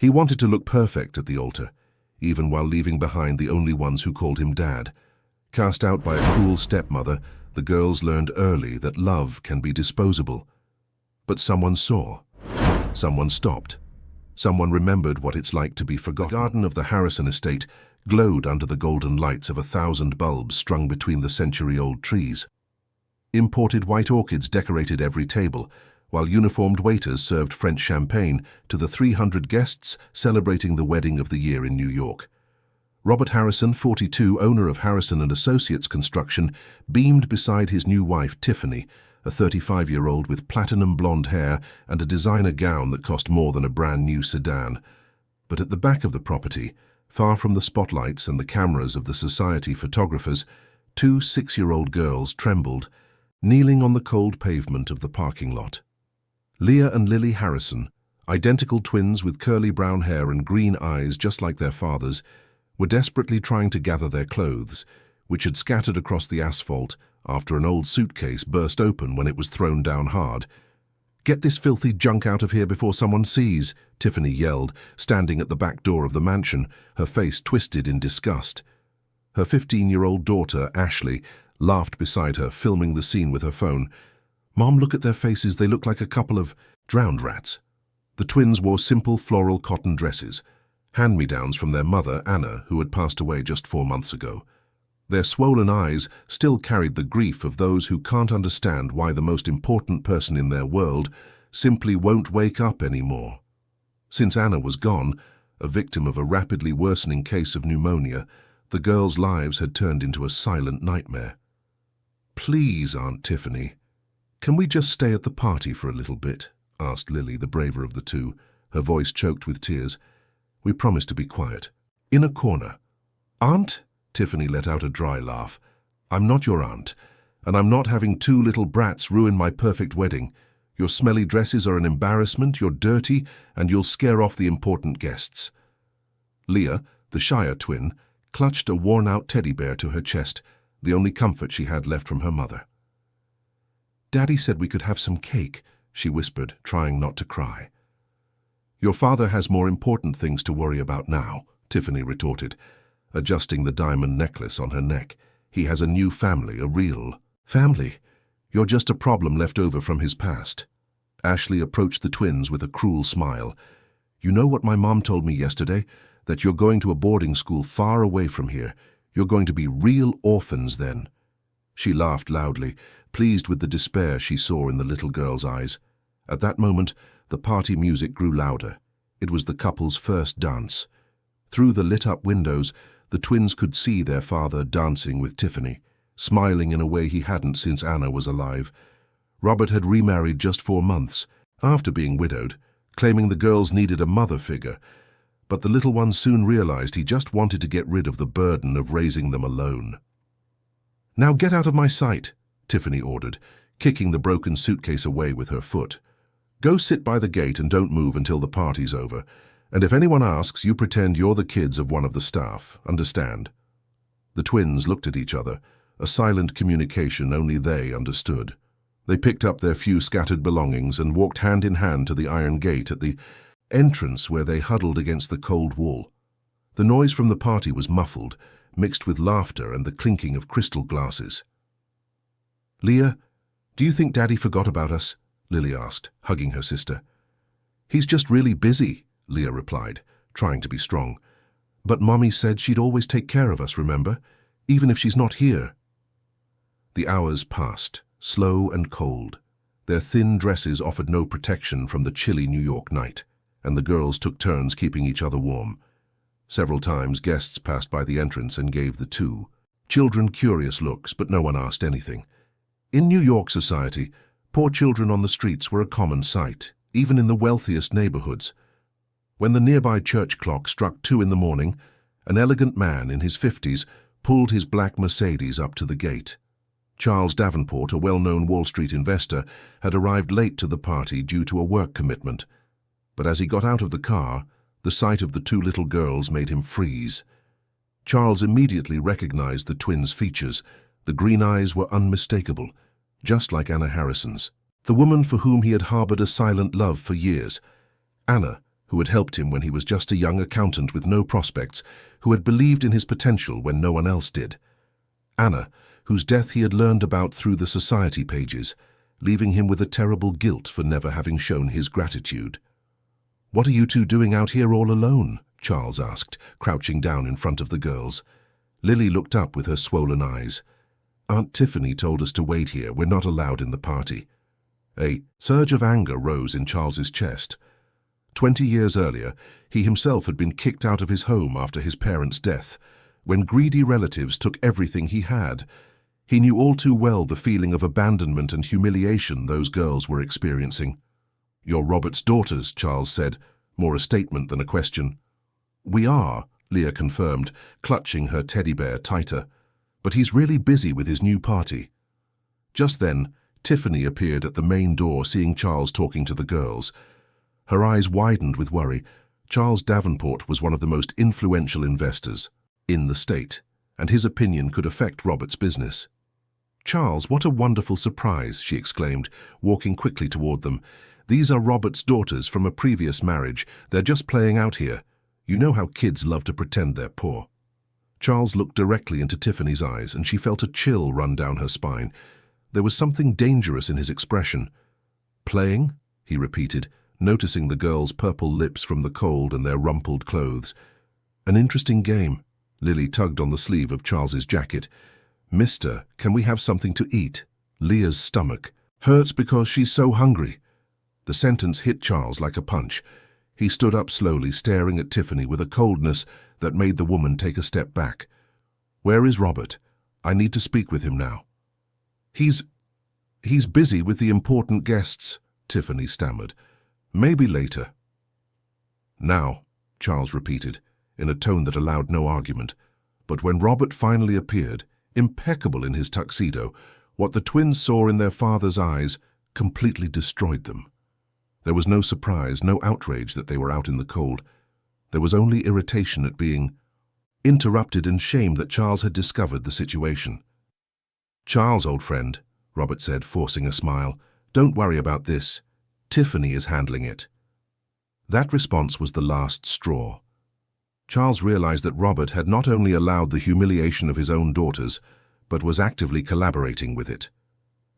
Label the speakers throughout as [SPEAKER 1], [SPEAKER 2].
[SPEAKER 1] He wanted to look perfect at the altar, even while leaving behind the only ones who called him Dad. Cast out by a cruel stepmother, the girls learned early that love can be disposable. But someone saw. Someone stopped. Someone remembered what it's like to be forgotten. The garden of the Harrison estate glowed under the golden lights of 1,000 bulbs strung between the century-old trees. Imported white orchids decorated every table, while uniformed waiters served French champagne to the 300 guests celebrating the wedding of the year in New York. Robert Harrison, 42, owner of Harrison & Associates Construction, beamed beside his new wife, Tiffany, a 35-year-old with platinum blonde hair and a designer gown that cost more than a brand-new sedan. But at the back of the property, far from the spotlights and the cameras of the society photographers, 2 6-year-old girls trembled, kneeling on the cold pavement of the parking lot. Leah and Lily Harrison, identical twins with curly brown hair and green eyes just like their fathers, were desperately trying to gather their clothes, which had scattered across the asphalt after an old suitcase burst open when it was thrown down hard. "Get this filthy junk out of here before someone sees," Tiffany yelled, standing at the back door of the mansion, her face twisted in disgust. Her 15-year-old daughter, Ashley, laughed beside her, filming the scene with her phone. "Mom, look at their faces. They look like a couple of drowned rats." The twins wore simple floral cotton dresses, hand-me-downs from their mother, Anna, who had passed away just 4 months ago. Their swollen eyes still carried the grief of those who can't understand why the most important person in their world simply won't wake up anymore. Since Anna was gone, a victim of a rapidly worsening case of pneumonia, the girls' lives had turned into a silent nightmare. "Please, Aunt Tiffany, can we just stay at the party for a little bit?" asked Lily, the braver of the two, her voice choked with tears. "We promised to be quiet." In a corner. "Aunt?" Tiffany let out a dry laugh. "I'm not your aunt, and I'm not having 2 little brats ruin my perfect wedding. Your smelly dresses are an embarrassment, you're dirty, and you'll scare off the important guests." Leah, the shyer twin, clutched a worn-out teddy bear to her chest, the only comfort she had left from her mother. "Daddy said we could have some cake," she whispered, trying not to cry. "Your father has more important things to worry about now," Tiffany retorted, adjusting the diamond necklace on her neck. "He has a new family, a real family. You're just a problem left over from his past." Ashley approached the twins with a cruel smile. "You know what my mom told me yesterday? That you're going to a boarding school far away from here. You're going to be real orphans then." She laughed loudly, pleased with the despair she saw in the little girl's eyes. At that moment, the party music grew louder. It was the couple's first dance. Through the lit-up windows, the twins could see their father dancing with Tiffany, smiling in a way he hadn't since Anna was alive. Robert had remarried just 4 months, after being widowed, claiming the girls needed a mother figure, but the little one soon realized he just wanted to get rid of the burden of raising them alone. "Now get out of my sight," Tiffany ordered, kicking the broken suitcase away with her foot. "Go sit by the gate and don't move until the party's over. And if anyone asks, you pretend you're the kids of one of the staff. Understand?" The twins looked at each other, a silent communication only they understood. They picked up their few scattered belongings and walked hand in hand to the iron gate at the entrance where they huddled against the cold wall. The noise from the party was muffled, mixed with laughter and the clinking of crystal glasses. "Leah, do you think Daddy forgot about us?" Lily asked, hugging her sister. "He's just really busy," Leah replied, trying to be strong. "But Mommy said she'd always take care of us, remember? Even if she's not here." The hours passed, slow and cold. Their thin dresses offered no protection from the chilly New York night, and the girls took turns keeping each other warm. Several times guests passed by the entrance and gave the 2 children curious looks, but no one asked anything. In New York society, poor children on the streets were a common sight, even in the wealthiest neighborhoods. When the nearby church clock struck 2 in the morning, an elegant man in his 50s pulled his black Mercedes up to the gate. Charles Davenport, a well-known Wall Street investor, had arrived late to the party due to a work commitment. But as he got out of the car, the sight of the 2 little girls made him freeze. Charles immediately recognized the twins' features. The green eyes were unmistakable, just like Anna Harrison's, the woman for whom he had harbored a silent love for years. Anna, who had helped him when he was just a young accountant with no prospects, who had believed in his potential when no one else did. Anna, whose death he had learned about through the society pages, leaving him with a terrible guilt for never having shown his gratitude. "What are you two doing out here all alone?" Charles asked, crouching down in front of the girls. Lily looked up with her swollen eyes. "Aunt Tiffany told us to wait here. We're not allowed in the party." A surge of anger rose in Charles's chest. 20 years earlier, he himself had been kicked out of his home after his parents' death, when greedy relatives took everything he had. He knew all too well the feeling of abandonment and humiliation those girls were experiencing. "You're Robert's daughters," Charles said, more a statement than a question. "We are," Leah confirmed, clutching her teddy bear tighter. "But he's really busy with his new party." Just then, Tiffany appeared at the main door, seeing Charles talking to the girls. Her eyes widened with worry. Charles Davenport was one of the most influential investors in the state, and his opinion could affect Robert's business. "Charles, what a wonderful surprise," she exclaimed, walking quickly toward them. "These are Robert's daughters from a previous marriage. They're just playing out here. You know how kids love to pretend they're poor." Charles looked directly into Tiffany's eyes, and she felt a chill run down her spine. There was something dangerous in his expression. "Playing?" he repeated, noticing the girls' purple lips from the cold and their rumpled clothes. "An interesting game." Lily tugged on the sleeve of Charles's jacket. "Mister, can we have something to eat? Leah's stomach hurts because she's so hungry." The sentence hit Charles like a punch. He stood up slowly, staring at Tiffany with a coldness that made the woman take a step back. "Where is Robert? I need to speak with him now." He's busy with the important guests," Tiffany stammered. "Maybe later." "Now," Charles repeated, in a tone that allowed no argument. But when Robert finally appeared, impeccable in his tuxedo, what the twins saw in their father's eyes completely destroyed them. There was no surprise, no outrage that they were out in the cold. There was only irritation at being interrupted and shame that Charles had discovered the situation. "Charles, old friend," Robert said, forcing a smile, "don't worry about this. Tiffany is handling it." That response was the last straw. Charles realized that Robert had not only allowed the humiliation of his own daughters, but was actively collaborating with it.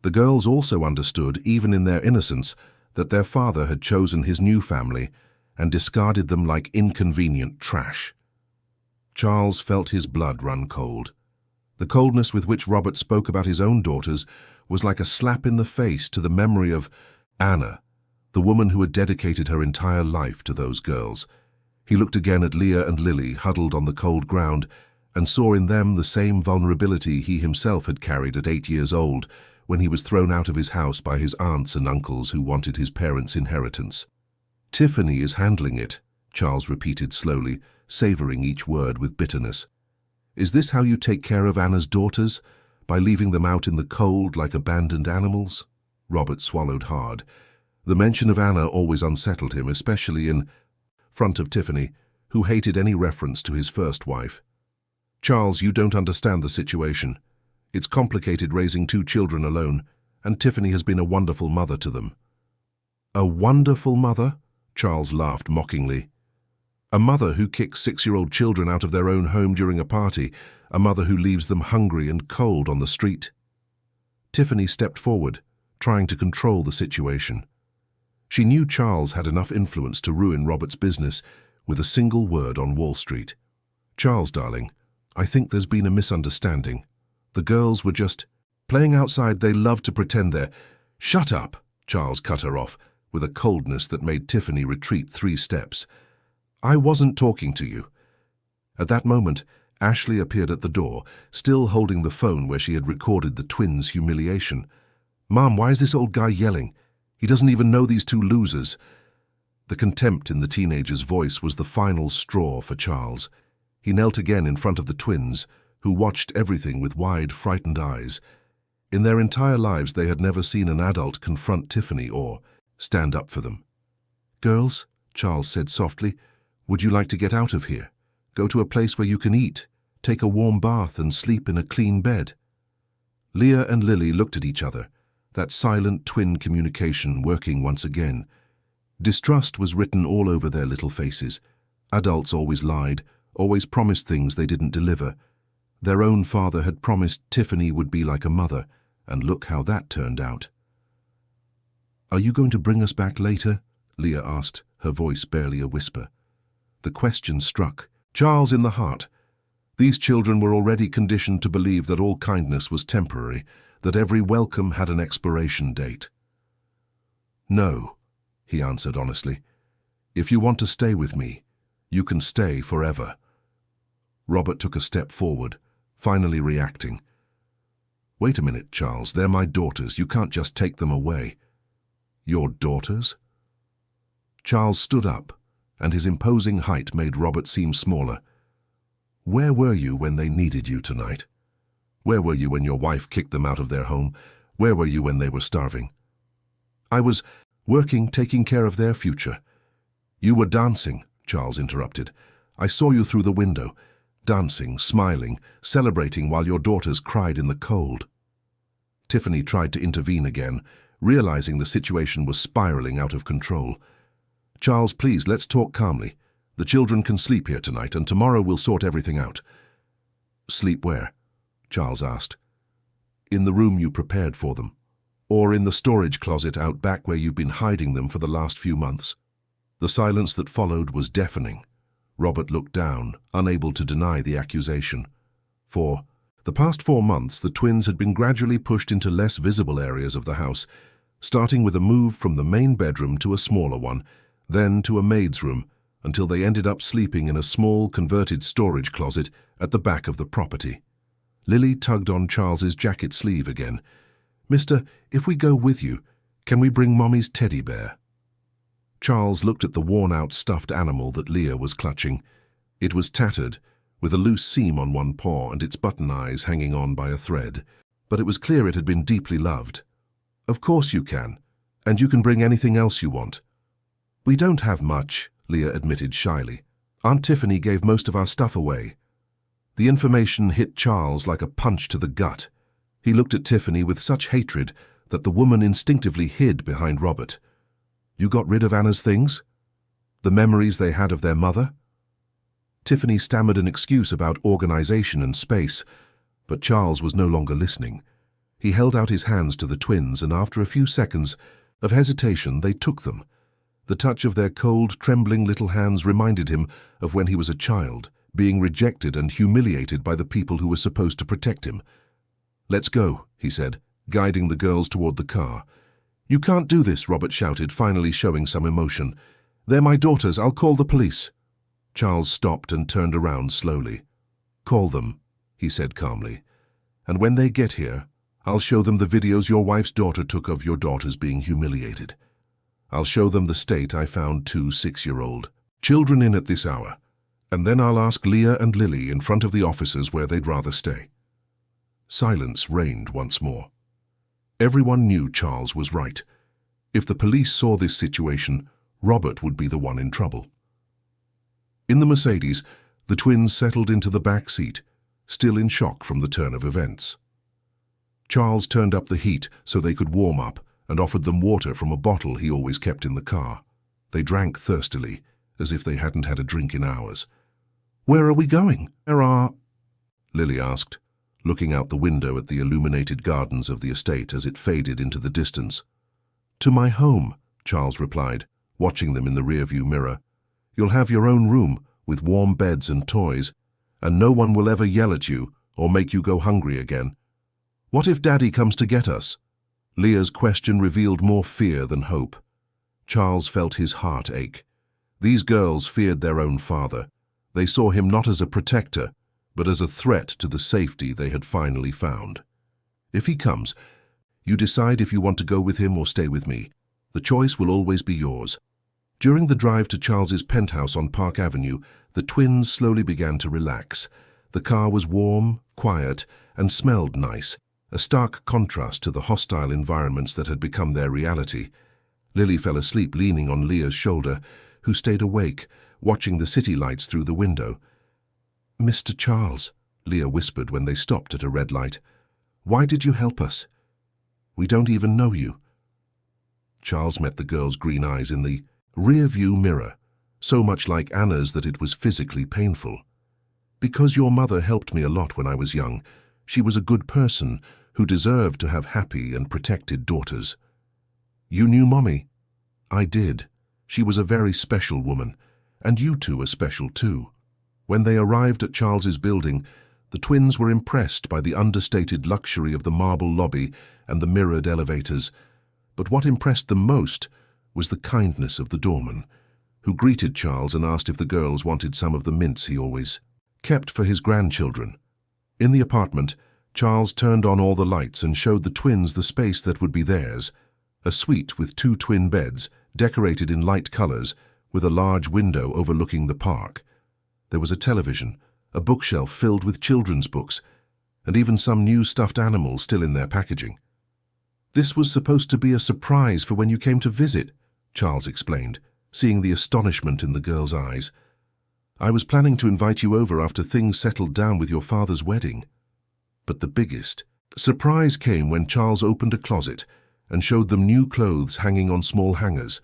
[SPEAKER 1] The girls also understood, even in their innocence, that their father had chosen his new family and discarded them like inconvenient trash. Charles felt his blood run cold. The coldness with which Robert spoke about his own daughters was like a slap in the face to the memory of Anna, the woman who had dedicated her entire life to those girls. He looked again at Leah and Lily huddled on the cold ground and saw in them the same vulnerability he himself had carried at 8 years old when he was thrown out of his house by his aunts and uncles who wanted his parents' inheritance. "Tiffany is handling it," Charles repeated slowly, savoring each word with bitterness. "Is this how you take care of Anna's daughters? By leaving them out in the cold like abandoned animals?" Robert swallowed hard. The mention of Anna always unsettled him, especially in front of Tiffany, who hated any reference to his first wife. "Charles, you don't understand the situation. It's complicated raising 2 children alone, and Tiffany has been a wonderful mother to them." "A wonderful mother?" Charles laughed mockingly. "A mother who kicks 6-year-old children out of their own home during a party, a mother who leaves them hungry and cold on the street." Tiffany stepped forward, trying to control the situation. She knew Charles had enough influence to ruin Robert's business with a single word on Wall Street. "Charles, darling, I think there's been a misunderstanding. The girls were just playing outside. They love to pretend they're—" "Shut up," Charles cut her off, with a coldness that made Tiffany retreat 3 steps. "I wasn't talking to you." At that moment, Ashley appeared at the door, still holding the phone where she had recorded the twins' humiliation. "Mom, why is this old guy yelling? He doesn't even know these 2 losers." The contempt in the teenager's voice was the final straw for Charles. He knelt again in front of the twins, who watched everything with wide, frightened eyes. In their entire lives, they had never seen an adult confront Tiffany or stand up for them. "Girls," Charles said softly, "would you like to get out of here? Go to a place where you can eat, take a warm bath and sleep in a clean bed?" Leah and Lily looked at each other, that silent twin communication working once again. Distrust was written all over their little faces. Adults always lied, always promised things they didn't deliver. Their own father had promised Tiffany would be like a mother, and look how that turned out. "Are you going to bring us back later?" Leah asked, her voice barely a whisper. The question struck Charles in the heart. These children were already conditioned to believe that all kindness was temporary, that every welcome had an expiration date. "No," he answered honestly. "If you want to stay with me, you can stay forever." Robert took a step forward, finally reacting. "Wait a minute, Charles, they're my daughters. You can't just take them away." "Your daughters?" Charles stood up, and his imposing height made Robert seem smaller. "Where were you when they needed you tonight? Where were you when your wife kicked them out of their home? Where were you when they were starving?" "I was working, taking care of their future." "You were dancing," Charles interrupted. "I saw you through the window, dancing, smiling, celebrating while your daughters cried in the cold." Tiffany tried to intervene again, realizing the situation was spiraling out of control. "Charles, please, let's talk calmly. The children can sleep here tonight, and tomorrow we'll sort everything out." "Sleep where?" Charles asked. "In the room you prepared for them. Or in the storage closet out back where you've been hiding them for the last few months." The silence that followed was deafening. Robert looked down, unable to deny the accusation. For the past 4 months, the twins had been gradually pushed into less visible areas of the house, starting with a move from the main bedroom to a smaller one, then to a maid's room, until they ended up sleeping in a small converted storage closet at the back of the property. Lily tugged on Charles's jacket sleeve again. "Mister, if we go with you, can we bring Mommy's teddy bear?" Charles looked at the worn-out stuffed animal that Leah was clutching. It was tattered, with a loose seam on one paw and its button eyes hanging on by a thread, but it was clear it had been deeply loved. "Of course you can, and you can bring anything else you want." "We don't have much," Leah admitted shyly. "Aunt Tiffany gave most of our stuff away." The information hit Charles like a punch to the gut. He looked at Tiffany with such hatred that the woman instinctively hid behind Robert. "You got rid of Anna's things? The memories they had of their mother?" Tiffany stammered an excuse about organization and space, but Charles was no longer listening. He held out his hands to the twins, and after a few seconds of hesitation, they took them. The touch of their cold, trembling little hands reminded him of when he was a child, being rejected and humiliated by the people who were supposed to protect him. "Let's go," he said, guiding the girls toward the car. "You can't do this," Robert shouted, finally showing some emotion. "They're my daughters. I'll call the police." Charles stopped and turned around slowly. "Call them," he said calmly. "And when they get here, I'll show them the videos your wife's daughter took of your daughters being humiliated. I'll show them the state I found 2 6-year-old children in at this hour, and then I'll ask Leah and Lily in front of the officers where they'd rather stay." Silence reigned once more. Everyone knew Charles was right. If the police saw this situation, Robert would be the one in trouble. In the Mercedes, the twins settled into the back seat, still in shock from the turn of events. Charles turned up the heat so they could warm up and offered them water from a bottle he always kept in the car. They drank thirstily, as if they hadn't had a drink in hours. "Where are we going?" Lily asked, looking out the window at the illuminated gardens of the estate as it faded into the distance. "To my home," Charles replied, watching them in the rearview mirror. "You'll have your own room, with warm beds and toys, and no one will ever yell at you or make you go hungry again. What if Daddy comes to get us?" Leah's question revealed more fear than hope. Charles felt his heart ache. These girls feared their own father. They saw him not as a protector, but as a threat to the safety they had finally found. "If he comes, you decide if you want to go with him or stay with me. The choice will always be yours." During the drive to Charles's penthouse on Park Avenue, the twins slowly began to relax. The car was warm, quiet, and smelled nice, a stark contrast to the hostile environments that had become their reality. Lily fell asleep leaning on Leah's shoulder, who stayed awake, watching the city lights through the window. "Mr. Charles," Leah whispered when they stopped at a red light, "why did you help us? We don't even know you." Charles met the girl's green eyes in the Rear-view mirror, so much like Anna's that it was physically painful. Because your mother helped me a lot when I was young, she was a good person who deserved to have happy and protected daughters. You knew Mommy? I did. She was a very special woman, and you two are special too. When they arrived at Charles's building, the twins were impressed by the understated luxury of the marble lobby and the mirrored elevators. But what impressed them most was the kindness of the doorman, who greeted Charles and asked if the girls wanted some of the mints he always kept for his grandchildren. In the apartment, Charles turned on all the lights and showed the twins the space that would be theirs, a suite with 2 twin beds, decorated in light colors, with a large window overlooking the park. There was a television, a bookshelf filled with children's books, and even some new stuffed animals still in their packaging. This was supposed to be a surprise for when you came to visit, Charles explained, seeing the astonishment in the girl's eyes. I was planning to invite you over after things settled down with your father's wedding. But the biggest surprise came when Charles opened a closet and showed them new clothes hanging on small hangers.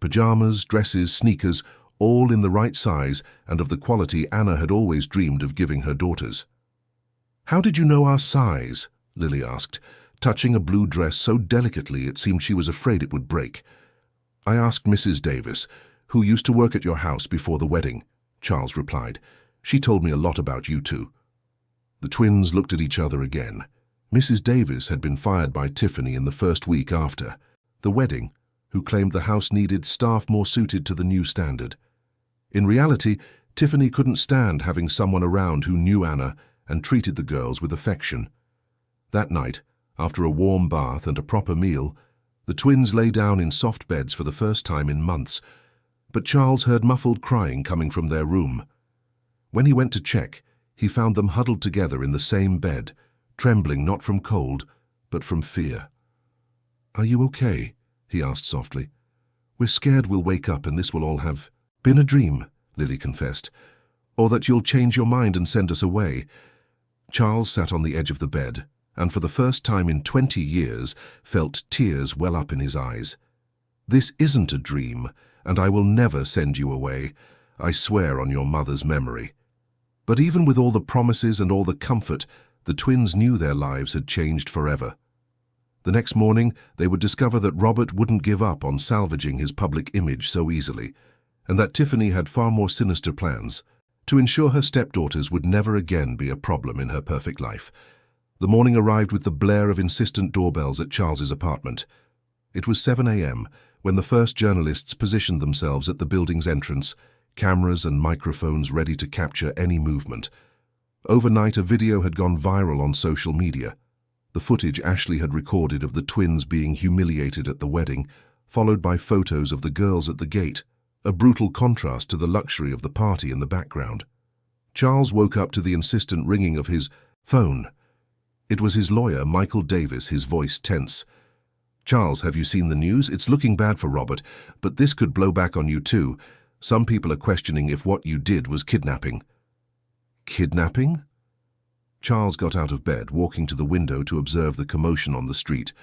[SPEAKER 1] Pajamas, dresses, sneakers, all in the right size and of the quality Anna had always dreamed of giving her daughters. How did you know our size? Lily asked, touching a blue dress so delicately it seemed she was afraid it would break. I asked Mrs. Davis, who used to work at your house before the wedding, Charles replied. She told me a lot about you two. The twins looked at each other again. Mrs. Davis had been fired by Tiffany in the first week after the wedding, who claimed the house needed staff more suited to the new standard. In reality, Tiffany couldn't stand having someone around who knew Anna and treated the girls with affection. That night, after a warm bath and a proper meal, the twins lay down in soft beds for the first time in months, but Charles heard muffled crying coming from their room. When he went to check, he found them huddled together in the same bed, trembling not from cold, but from fear. Are you okay? He asked softly. We're scared we'll wake up and this will all have been a dream, Lily confessed, or that you'll change your mind and send us away. Charles sat on the edge of the bed, and for the first time in 20 years felt tears well up in his eyes. This isn't a dream, and I will never send you away. I swear on your mother's memory. But even with all the promises and all the comfort, the twins knew their lives had changed forever. The next morning, they would discover that Robert wouldn't give up on salvaging his public image so easily, and that Tiffany had far more sinister plans to ensure her stepdaughters would never again be a problem in her perfect life. The morning arrived with the blare of insistent doorbells at Charles's apartment. It was 7 a.m. when the first journalists positioned themselves at the building's entrance, cameras and microphones ready to capture any movement. Overnight, a video had gone viral on social media. The footage Ashley had recorded of the twins being humiliated at the wedding, followed by photos of the girls at the gate, a brutal contrast to the luxury of the party in the background. Charles woke up to the insistent ringing of his phone. It was his lawyer, Michael Davis, his voice tense. Charles, have you seen the news? It's looking bad for Robert, but this could blow back on you too. Some people are questioning if what you did was kidnapping. Kidnapping? Charles got out of bed, walking to the window to observe the commotion on the street.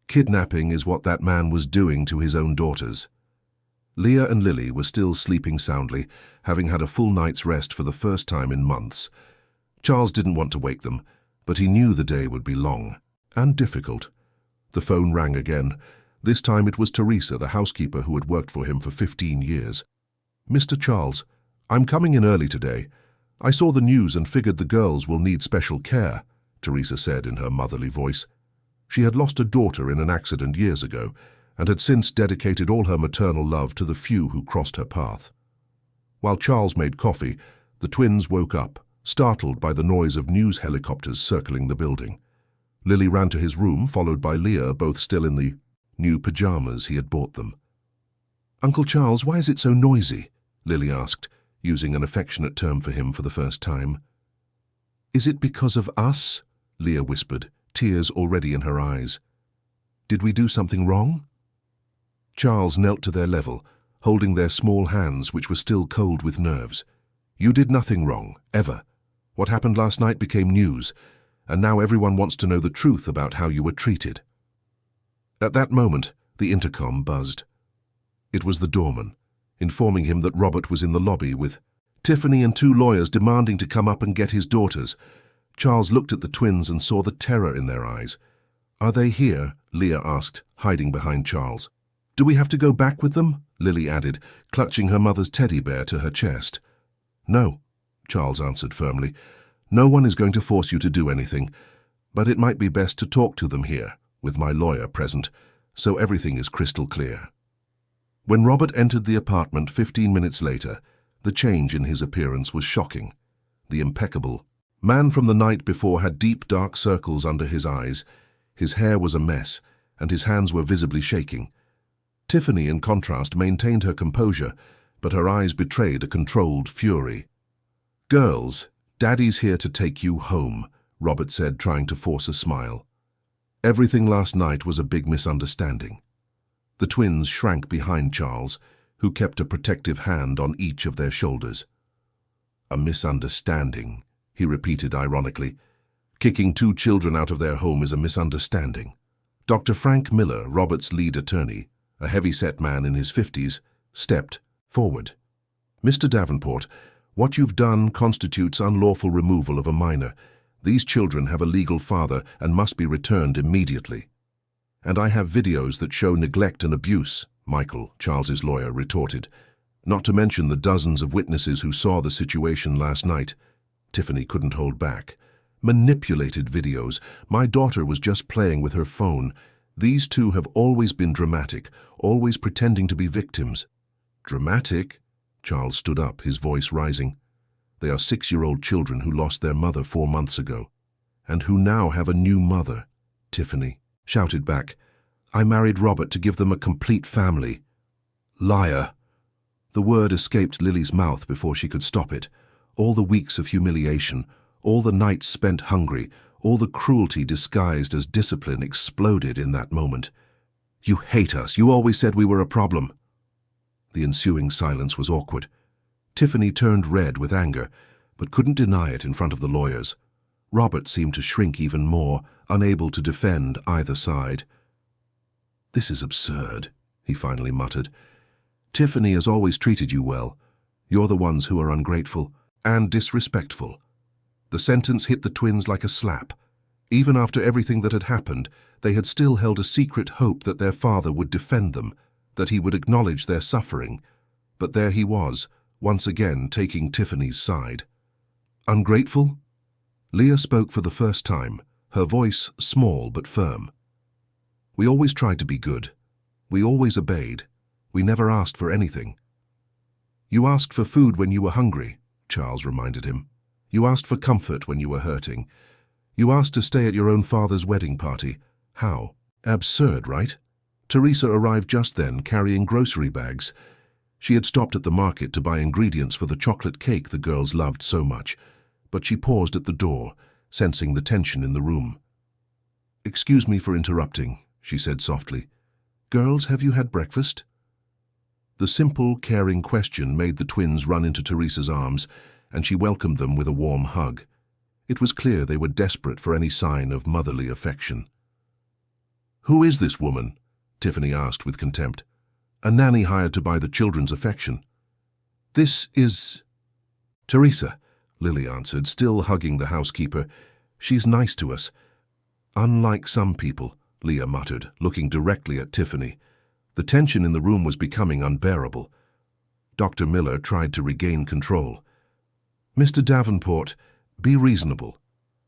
[SPEAKER 1] Kidnapping is what that man was doing to his own daughters. Leah and Lily were still sleeping soundly, having had a full night's rest for the first time in months. Charles didn't want to wake them, but he knew the day would be long and difficult. The phone rang again. This time it was Teresa, the housekeeper who had worked for him for 15 years. Mr. Charles, I'm coming in early today. I saw the news and figured the girls will need special care, Teresa said in her motherly voice. She had lost a daughter in an accident years ago and had since dedicated all her maternal love to the few who crossed her path. While Charles made coffee, the twins woke up, startled by the noise of news helicopters circling the building. Lily ran to his room, followed by Leah, both still in the new pajamas he had bought them. Uncle Charles, why is it so noisy? Lily asked, using an affectionate term for him for the first time. Is it because of us? Leah whispered, tears already in her eyes. Did we do something wrong? Charles knelt to their level, holding their small hands which were still cold with nerves. You did nothing wrong, ever. What happened last night became news, and now everyone wants to know the truth about how you were treated. At that moment, the intercom buzzed. It was the doorman, informing him that Robert was in the lobby with Tiffany and 2 lawyers demanding to come up and get his daughters. Charles looked at the twins and saw the terror in their eyes. "Are they here?" Leah asked, hiding behind Charles. "Do we have to go back with them?" Lily added, clutching her mother's teddy bear to her chest. "No," Charles answered firmly. "No one is going to force you to do anything, but it might be best to talk to them here, with my lawyer present, so everything is crystal clear." When Robert entered the apartment 15 minutes later, the change in his appearance was shocking. The impeccable man from the night before had deep dark circles under his eyes, his hair was a mess, and his hands were visibly shaking. Tiffany, in contrast, maintained her composure, but her eyes betrayed a controlled fury. "Girls, Daddy's here to take you home," Robert said, trying to force a smile. Everything last night was a big misunderstanding. The twins shrank behind Charles, who kept a protective hand on each of their shoulders. "A misunderstanding," he repeated ironically. "Kicking 2 children out of their home is a misunderstanding." Dr. Frank Miller, Robert's lead attorney, a heavy-set man in his 50s, stepped forward. "Mr. Davenport, what you've done constitutes unlawful removal of a minor. These children have a legal father and must be returned immediately." "And I have videos that show neglect and abuse," Michael, Charles's lawyer, retorted. "Not to mention the dozens of witnesses who saw the situation last night." Tiffany couldn't hold back. "Manipulated videos. My daughter was just playing with her phone. These 2 have always been dramatic, always pretending to be victims." "Dramatic?" Charles stood up, his voice rising. "They are 6-year-old children who lost their mother 4 months ago, and who now have a new mother." Tiffany shouted back, "I married Robert to give them a complete family." "Liar!" The word escaped Lily's mouth before she could stop it. All the weeks of humiliation, all the nights spent hungry, all the cruelty disguised as discipline exploded in that moment. "You hate us. You always said we were a problem." The ensuing silence was awkward. Tiffany turned red with anger, but couldn't deny it in front of the lawyers. Robert seemed to shrink even more, unable to defend either side. "This is absurd," he finally muttered. "Tiffany has always treated you well. You're the ones who are ungrateful and disrespectful." The sentence hit the twins like a slap. Even after everything that had happened, they had still held a secret hope that their father would defend them, that he would acknowledge their suffering. But there he was, once again taking Tiffany's side. "Ungrateful?" Leah spoke for the first time, her voice small but firm. "We always tried to be good. We always obeyed. We never asked for anything." "You asked for food when you were hungry," Charles reminded him. "You asked for comfort when you were hurting. You asked to stay at your own father's wedding party. How? Absurd, right?" Teresa arrived just then, carrying grocery bags. She had stopped at the market to buy ingredients for the chocolate cake the girls loved so much, but she paused at the door, sensing the tension in the room. "Excuse me for interrupting," she said softly. "Girls, have you had breakfast?" The simple, caring question made the twins run into Teresa's arms, and she welcomed them with a warm hug. It was clear they were desperate for any sign of motherly affection. "Who is this woman?" Tiffany asked with contempt. "A nanny hired to buy the children's affection." "This is Teresa," Lily answered, still hugging the housekeeper. "She's nice to us." "Unlike some people," Leah muttered, looking directly at Tiffany. The tension in the room was becoming unbearable. Dr. Miller tried to regain control. "Mr. Davenport, be reasonable.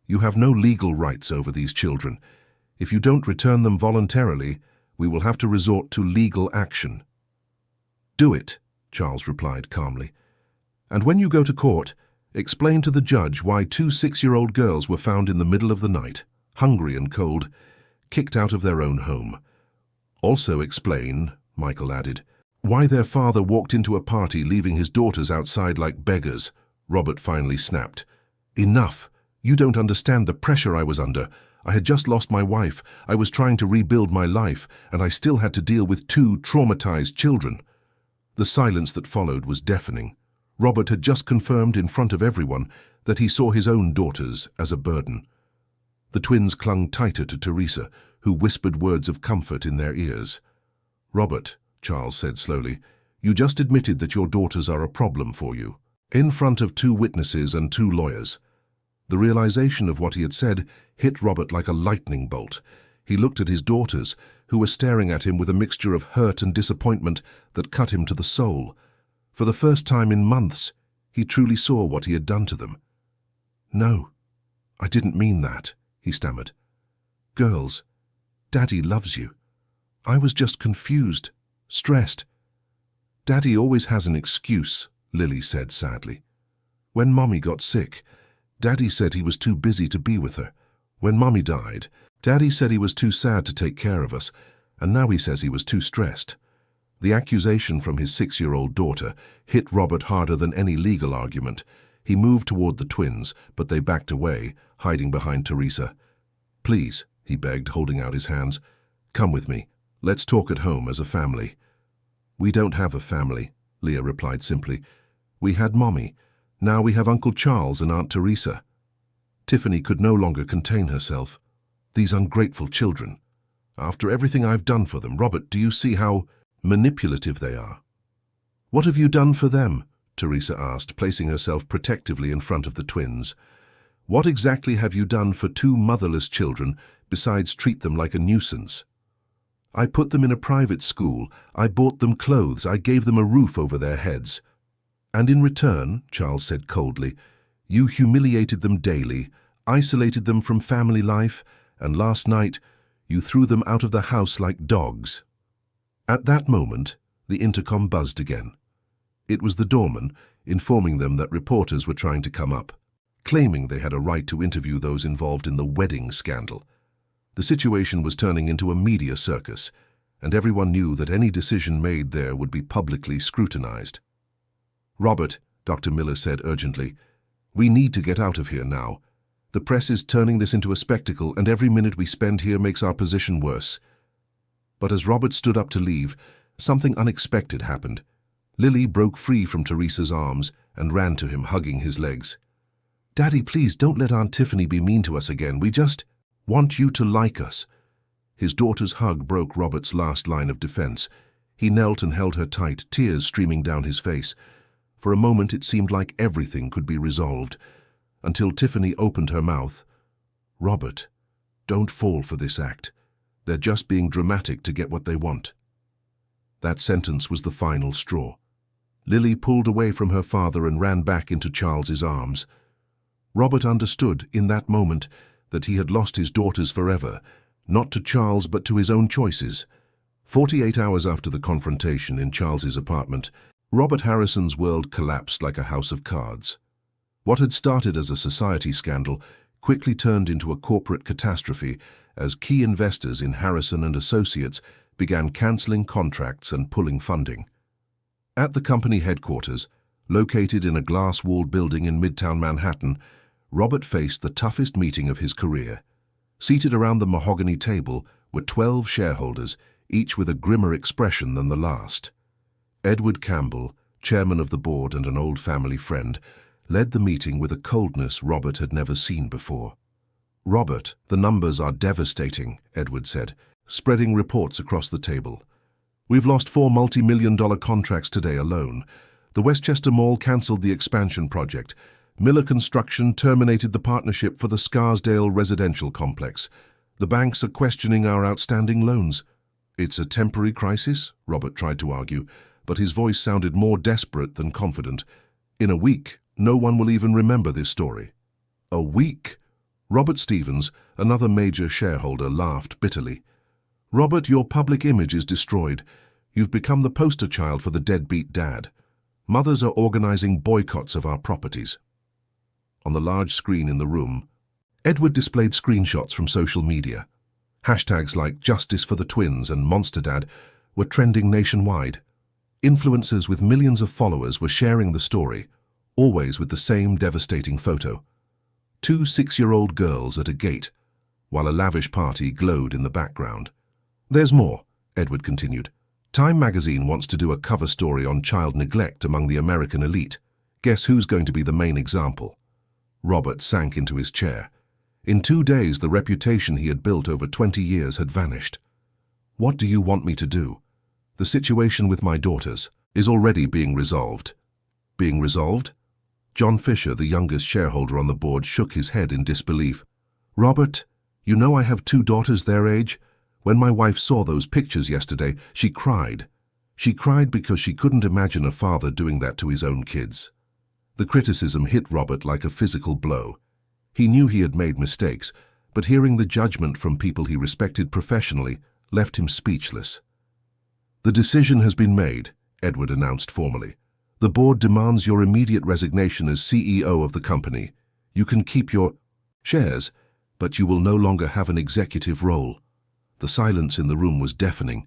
[SPEAKER 1] You have no legal rights over these children. If you don't return them voluntarily, we will have to resort to legal action." "Do it," Charles replied calmly. "And when you go to court, explain to the judge why 2 6-year-old girls were found in the middle of the night, hungry and cold, kicked out of their own home. Also explain," Michael added, "why their father walked into a party leaving his daughters outside like beggars." Robert finally snapped. "Enough! You don't understand the pressure I was under. I had just lost my wife, I was trying to rebuild my life, and I still had to deal with 2 traumatized children." The silence that followed was deafening. Robert had just confirmed in front of everyone that he saw his own daughters as a burden. The twins clung tighter to Teresa, who whispered words of comfort in their ears. Robert, Charles said slowly. "You just admitted that your daughters are a problem for you, in front of 2 witnesses and 2 lawyers." The realization of what he had said hit Robert like a lightning bolt. He looked at his daughters, who were staring at him with a mixture of hurt and disappointment that cut him to the soul. For the first time in months, he truly saw what he had done to them. "No, I didn't mean that," he stammered. "Girls, Daddy loves you. I was just confused, stressed." "Daddy always has an excuse," Lily said sadly. "When Mommy got sick, Daddy said he was too busy to be with her. When Mommy died, Daddy said he was too sad to take care of us, and now he says he was too stressed." The accusation from his 6-year-old daughter hit Robert harder than any legal argument. He moved toward the twins, but they backed away, hiding behind Teresa. "Please," he begged, holding out his hands. "Come with me. Let's talk at home as a family." "We don't have a family," Leah replied simply. "We had Mommy. Now we have Uncle Charles and Aunt Teresa." Tiffany could no longer contain herself. "These ungrateful children. After everything I've done for them, Robert, do you see how manipulative they are?" "What have you done for them?" Teresa asked, placing herself protectively in front of the twins. "What exactly have you done for 2 motherless children besides treat them like a nuisance?" "I put them in a private school. I bought them clothes. I gave them a roof over their heads." "And in return," Charles said coldly, "you humiliated them daily, isolated them from family life, and last night you threw them out of the house like dogs." At that moment, the intercom buzzed again. It was the doorman, informing them that reporters were trying to come up, claiming they had a right to interview those involved in the wedding scandal. The situation was turning into a media circus, and everyone knew that any decision made there would be publicly scrutinized. "Robert," Dr. Miller said urgently, "we need to get out of here now. The press is turning this into a spectacle, and every minute we spend here makes our position worse." But as Robert stood up to leave, something unexpected happened. Lily broke free from Teresa's arms and ran to him, hugging his legs. "Daddy, please don't let Aunt Tiffany be mean to us again. We just want you to like us." His daughter's hug broke Robert's last line of defense. He knelt and held her tight, tears streaming down his face. For a moment it seemed like everything could be resolved, until Tiffany opened her mouth. "Robert, don't fall for this act. They're just being dramatic to get what they want." That sentence was the final straw. Lily pulled away from her father and ran back into Charles's arms. Robert understood in that moment that he had lost his daughters forever, not to Charles but to his own choices. 48 hours after the confrontation in Charles's apartment, Robert Harrison's world collapsed like a house of cards. What had started as a society scandal quickly turned into a corporate catastrophe as key investors in Harrison and Associates began canceling contracts and pulling funding. At the company headquarters, located in a glass-walled building in Midtown Manhattan, Robert faced the toughest meeting of his career. Seated around the mahogany table were 12 shareholders, each with a grimmer expression than the last. Edward Campbell, chairman of the board and an old family friend, led the meeting with a coldness Robert had never seen before. "Robert, the numbers are devastating," Edward said, spreading reports across the table. "We've lost 4 multi-million-dollar contracts today alone. The Westchester Mall cancelled the expansion project. Miller Construction terminated the partnership for the Scarsdale residential complex. The banks are questioning our outstanding loans." "It's a temporary crisis," Robert tried to argue, but his voice sounded more desperate than confident. "In a week, no one will even remember this story." "A week?" Robert Stevens, another major shareholder, laughed bitterly. "Robert, your public image is destroyed. You've become the poster child for the deadbeat dad. Mothers are organizing boycotts of our properties." On the large screen in the room, Edward displayed screenshots from social media. Hashtags like Justice for the Twins and Monster Dad were trending nationwide. Influencers with millions of followers were sharing the story, always with the same devastating photo. 2 6-year-old girls at a gate, while a lavish party glowed in the background. "There's more," Edward continued. "Time magazine wants to do a cover story on child neglect among the American elite. Guess who's going to be the main example?" Robert sank into his chair. In 2 days, the reputation he had built over 20 years had vanished. "What do you want me to do?" The situation with my daughters is already being resolved. Being resolved? John Fisher, the youngest shareholder on the board, shook his head in disbelief. Robert, you know I have 2 daughters their age. When my wife saw those pictures yesterday, she cried. She cried because she couldn't imagine a father doing that to his own kids. The criticism hit Robert like a physical blow. He knew he had made mistakes, but hearing the judgment from people he respected professionally left him speechless. The decision has been made, Edward announced formally. The board demands your immediate resignation as CEO of the company. You can keep your shares, but you will no longer have an executive role. The silence in the room was deafening.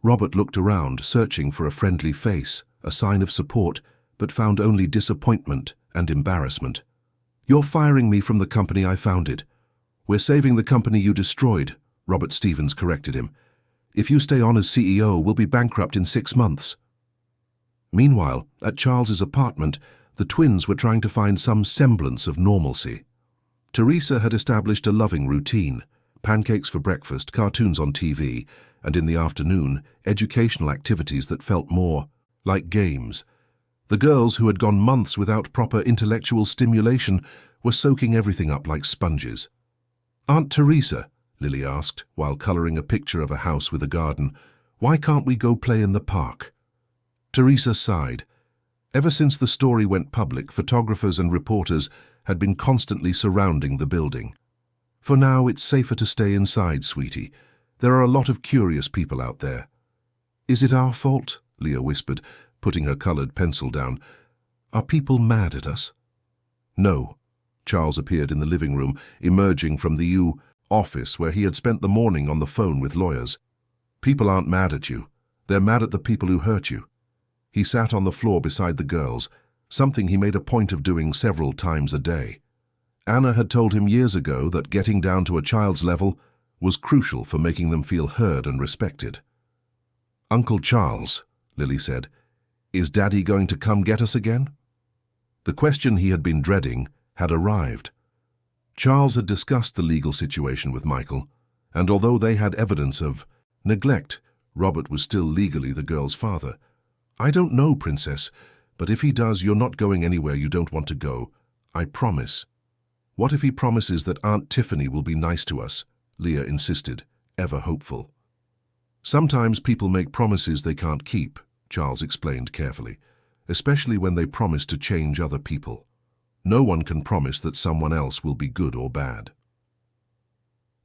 [SPEAKER 1] Robert looked around, searching for a friendly face, a sign of support, but found only disappointment and embarrassment. You're firing me from the company I founded. We're saving the company you destroyed, Robert Stevens corrected him. If you stay on as CEO, we'll be bankrupt in 6 months. Meanwhile, at Charles's apartment, the twins were trying to find some semblance of normalcy. Teresa had established a loving routine: pancakes for breakfast, cartoons on TV, and in the afternoon, educational activities that felt more like games. The girls, who had gone months without proper intellectual stimulation, were soaking everything up like sponges. Aunt Teresa, Lily asked, while colouring a picture of a house with a garden, why can't we go play in the park? Teresa sighed. Ever since the story went public, photographers and reporters had been constantly surrounding the building. For now, it's safer to stay inside, sweetie. There are a lot of curious people out there. Is it our fault? Leah whispered, putting her coloured pencil down. Are people mad at us? No. Charles appeared in the living room, emerging from the office where he had spent the morning on the phone with lawyers. People aren't mad at you. They're mad at the people who hurt you. He sat on the floor beside the girls, something he made a point of doing several times a day. Anna had told him years ago that getting down to a child's level was crucial for making them feel heard and respected. Uncle Charles, Lily said, is Daddy going to come get us again? The question he had been dreading had arrived. Charles had discussed the legal situation with Michael, and although they had evidence of neglect, Robert was still legally the girl's father. I don't know, Princess, but if he does, you're not going anywhere you don't want to go. I promise. What if he promises that Aunt Tiffany will be nice to us? Leah insisted, ever hopeful. Sometimes people make promises they can't keep, Charles explained carefully, especially when they promise to change other people. No one can promise that someone else will be good or bad.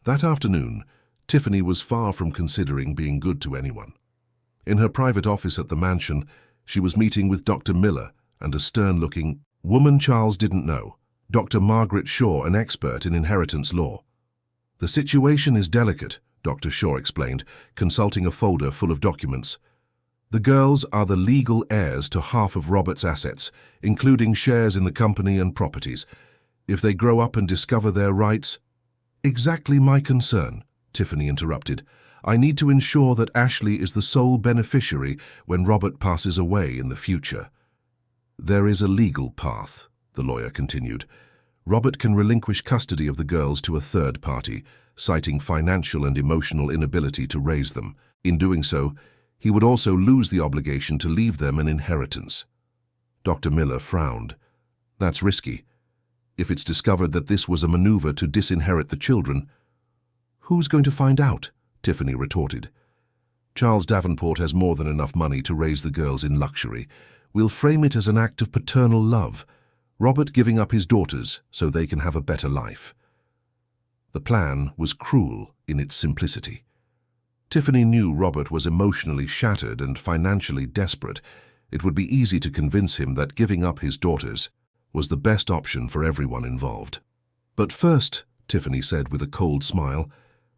[SPEAKER 1] That afternoon, Tiffany was far from considering being good to anyone. In her private office at the mansion, she was meeting with Dr. Miller and a stern-looking woman Charles didn't know, Dr. Margaret Shaw, an expert in inheritance law. The situation is delicate, Dr. Shaw explained, consulting a folder full of documents. The girls are the legal heirs to half of Robert's assets, including shares in the company and properties. If they grow up and discover their rights— Exactly my concern, Tiffany interrupted. I need to ensure that Ashley is the sole beneficiary when Robert passes away in the future. There is a legal path, the lawyer continued. Robert can relinquish custody of the girls to a third party, citing financial and emotional inability to raise them. In doing so, he would also lose the obligation to leave them an inheritance. Dr. Miller frowned. That's risky. If it's discovered that this was a maneuver to disinherit the children— Who's going to find out? Tiffany retorted. Charles Davenport has more than enough money to raise the girls in luxury. We'll frame it as an act of paternal love, Robert giving up his daughters so they can have a better life. The plan was cruel in its simplicity. Tiffany knew Robert was emotionally shattered and financially desperate. It would be easy to convince him that giving up his daughters was the best option for everyone involved. But first, Tiffany said with a cold smile,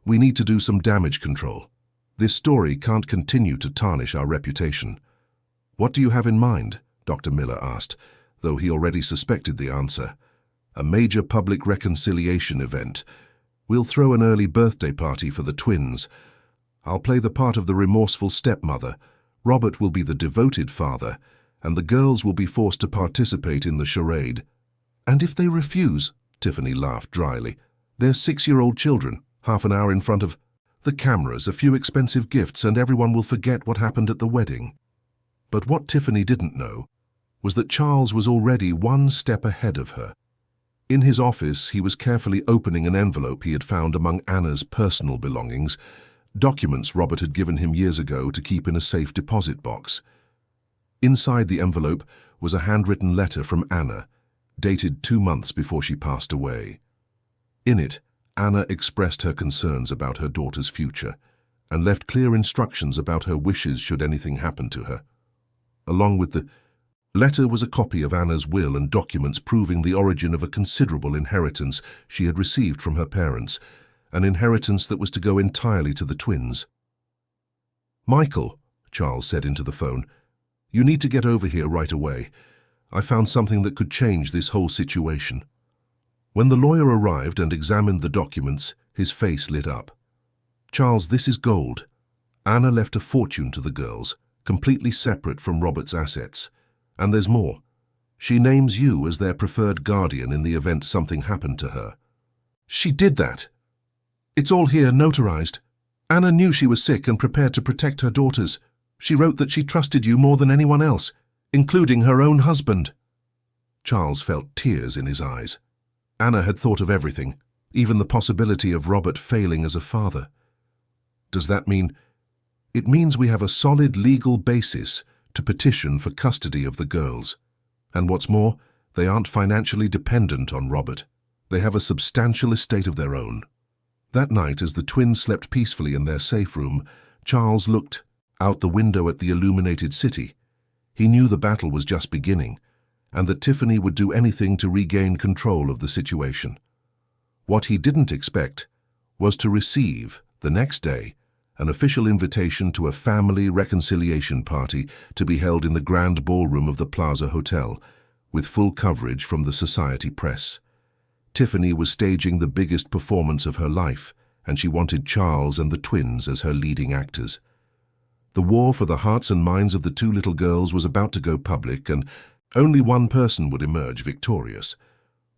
[SPEAKER 1] we need to do some damage control. This story can't continue to tarnish our reputation. What do you have in mind? Dr. Miller asked, though he already suspected the answer. A major public reconciliation event. We'll throw an early birthday party for the twins. I'll play the part of the remorseful stepmother. Robert will be the devoted father, and the girls will be forced to participate in the charade. And if they refuse? Tiffany laughed dryly. They're 6-year-old children, half an hour in front of— The cameras, a few expensive gifts, and everyone will forget what happened at the wedding. But what Tiffany didn't know was that Charles was already one step ahead of her. In his office, he was carefully opening an envelope he had found among Anna's personal belongings, documents Robert had given him years ago to keep in a safe deposit box. Inside the envelope was a handwritten letter from Anna, dated 2 months before she passed away. In it, Anna expressed her concerns about her daughter's future and left clear instructions about her wishes should anything happen to her. Along with the letter was a copy of Anna's will and documents proving the origin of a considerable inheritance she had received from her parents, an inheritance that was to go entirely to the twins. "Michael," Charles said into the phone, "you need to get over here right away. I found something that could change this whole situation." When the lawyer arrived and examined the documents, his face lit up. "Charles, this is gold. Anna left a fortune to the girls, completely separate from Robert's assets. And there's more. She names you as their preferred guardian in the event something happened to her." "She did that. It's all here, notarized. Anna knew she was sick and prepared to protect her daughters. She wrote that she trusted you more than anyone else, including her own husband." Charles felt tears in his eyes. Anna had thought of everything, even the possibility of Robert failing as a father. "Does that mean—" "It means we have a solid legal basis to petition for custody of the girls. And what's more, they aren't financially dependent on Robert. They have a substantial estate of their own." That night, as the twins slept peacefully in their safe room, Charles looked out the window at the illuminated city. He knew the battle was just beginning, and that Tiffany would do anything to regain control of the situation. What he didn't expect was to receive, the next day, an official invitation to a family reconciliation party to be held in the grand ballroom of the Plaza Hotel, with full coverage from the society press. Tiffany was staging the biggest performance of her life, and she wanted Charles and the twins as her leading actors. The war for the hearts and minds of the two little girls was about to go public, and only one person would emerge victorious.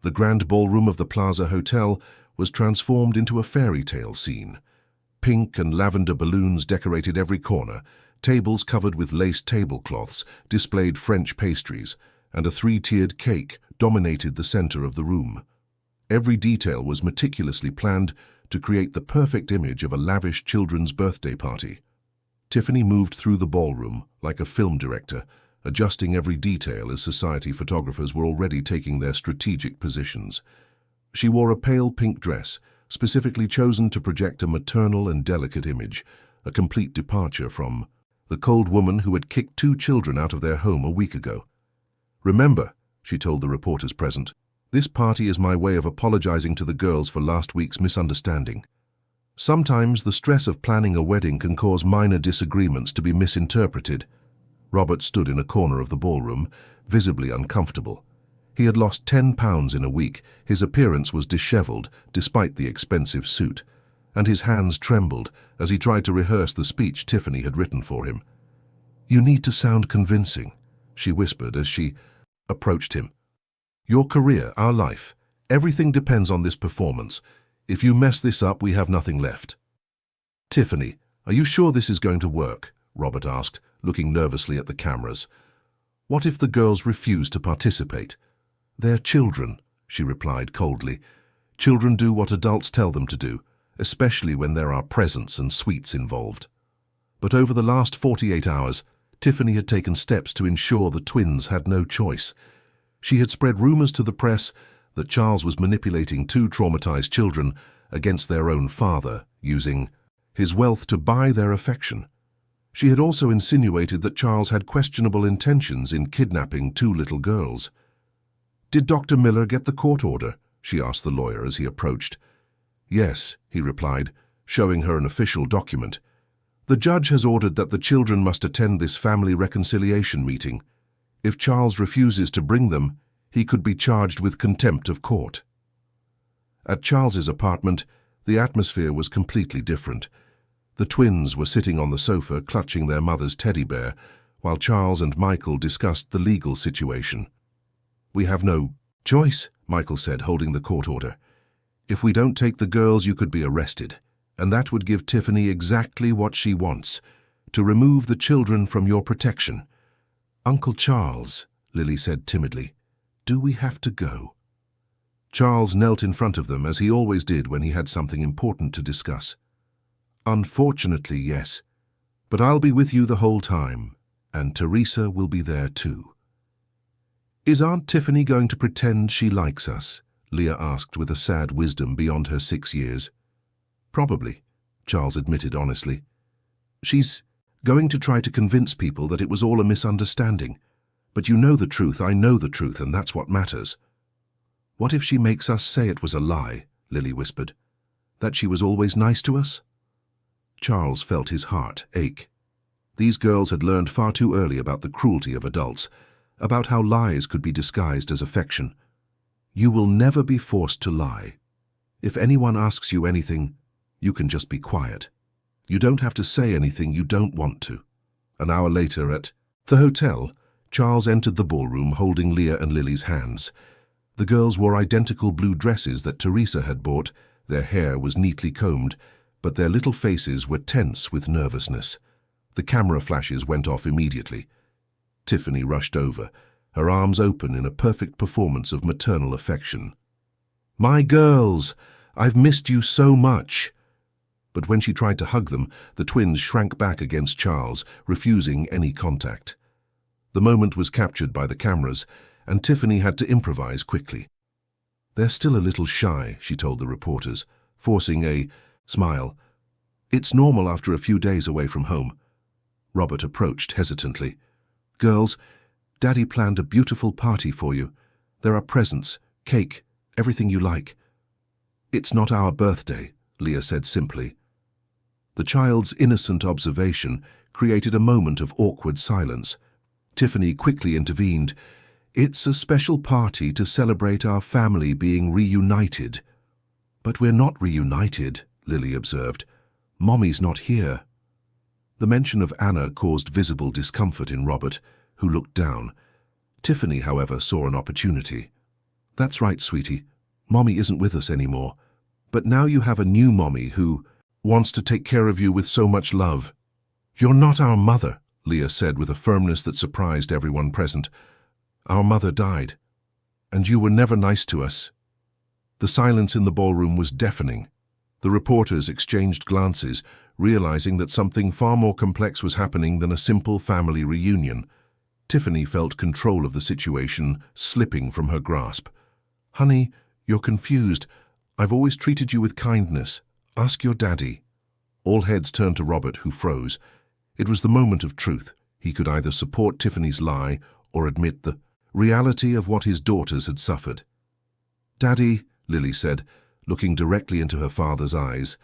[SPEAKER 1] The grand ballroom of the Plaza Hotel was transformed into a fairy tale scene. Pink and lavender balloons decorated every corner, tables covered with lace tablecloths displayed French pastries, and a 3-tiered cake dominated the center of the room. Every detail was meticulously planned to create the perfect image of a lavish children's birthday party. Tiffany moved through the ballroom like a film director, adjusting every detail as society photographers were already taking their strategic positions. She wore a pale pink dress, specifically chosen to project a maternal and delicate image, a complete departure from the cold woman who had kicked 2 children out of their home a week ago. "Remember," she told the reporters present, "this party is my way of apologizing to the girls for last week's misunderstanding. Sometimes the stress of planning a wedding can cause minor disagreements to be misinterpreted." Robert stood in a corner of the ballroom, visibly uncomfortable. He had lost 10 pounds in a week, his appearance was disheveled despite the expensive suit, and his hands trembled as he tried to rehearse the speech Tiffany had written for him. "You need to sound convincing," she whispered as she approached him. "Your career, our life, everything depends on this performance. If you mess this up, we have nothing left." "Tiffany, are you sure this is going to work?" Robert asked, looking nervously at the cameras. "What if the girls refuse to participate?" "They're children," she replied coldly. "Children do what adults tell them to do, especially when there are presents and sweets involved." But over the last 48 hours, Tiffany had taken steps to ensure the twins had no choice. She had spread rumors to the press that Charles was manipulating 2 traumatized children against their own father, using his wealth to buy their affection. She had also insinuated that Charles had questionable intentions in kidnapping 2 little girls. "Did Dr. Miller get the court order?" she asked the lawyer as he approached. "Yes," he replied, showing her an official document. "The judge has ordered that the children must attend this family reconciliation meeting. If Charles refuses to bring them, he could be charged with contempt of court." At Charles's apartment, the atmosphere was completely different. The twins were sitting on the sofa clutching their mother's teddy bear, while Charles and Michael discussed the legal situation. "We have no choice," Michael said, holding the court order. "If we don't take the girls, you could be arrested. And that would give Tiffany exactly what she wants, to remove the children from your protection. Uncle Charles, Lily said timidly, do we have to go? Charles knelt in front of them as he always did when he had something important to discuss. Unfortunately, yes, but I'll be with you the whole time, and Teresa will be there too. Is Aunt Tiffany going to pretend she likes us? Leah asked with a sad wisdom beyond her 6 years. Probably, Charles admitted honestly. She's going to try to convince people that it was all a misunderstanding. But you know the truth, I know the truth, and that's what matters. What if she makes us say it was a lie? Lily whispered. That she was always nice to us? Charles felt his heart ache. These girls had learned far too early about the cruelty of adults, about how lies could be disguised as affection. You will never be forced to lie. If anyone asks you anything, you can just be quiet. You don't have to say anything you don't want to. An hour later at the hotel, Charles entered the ballroom holding Leah and Lily's hands. The girls wore identical blue dresses that Teresa had bought. Their hair was neatly combed, but their little faces were tense with nervousness. The camera flashes went off immediately. Tiffany rushed over, her arms open in a perfect performance of maternal affection. My girls, I've missed you so much. But when she tried to hug them, the twins shrank back against Charles, refusing any contact. The moment was captured by the cameras, and Tiffany had to improvise quickly. They're still a little shy, she told the reporters, forcing a smile. It's normal after a few days away from home. Robert approached hesitantly. Girls, Daddy planned a beautiful party for you. There are presents, cake, everything you like. It's not our birthday, Leah said simply. The child's innocent observation created a moment of awkward silence. Tiffany quickly intervened. It's a special party to celebrate our family being reunited. But we're not reunited, Lily observed. Mommy's not here. The mention of Anna caused visible discomfort in Robert, who looked down. Tiffany, however, saw an opportunity. That's right, sweetie. Mommy isn't with us anymore. But now you have a new mommy who wants to take care of you with so much love. You're not our mother, Leah said with a firmness that surprised everyone present. Our mother died, and you were never nice to us. The silence in the ballroom was deafening. The reporters exchanged glances, realizing that something far more complex was happening than a simple family reunion. Tiffany felt control of the situation slipping from her grasp. Honey, you're confused. I've always treated you with kindness. Ask your daddy. All heads turned to Robert, who froze. It was the moment of truth. He could either support Tiffany's lie or admit the reality of what his daughters had suffered. Daddy, Lily said, looking directly into her father's eyes,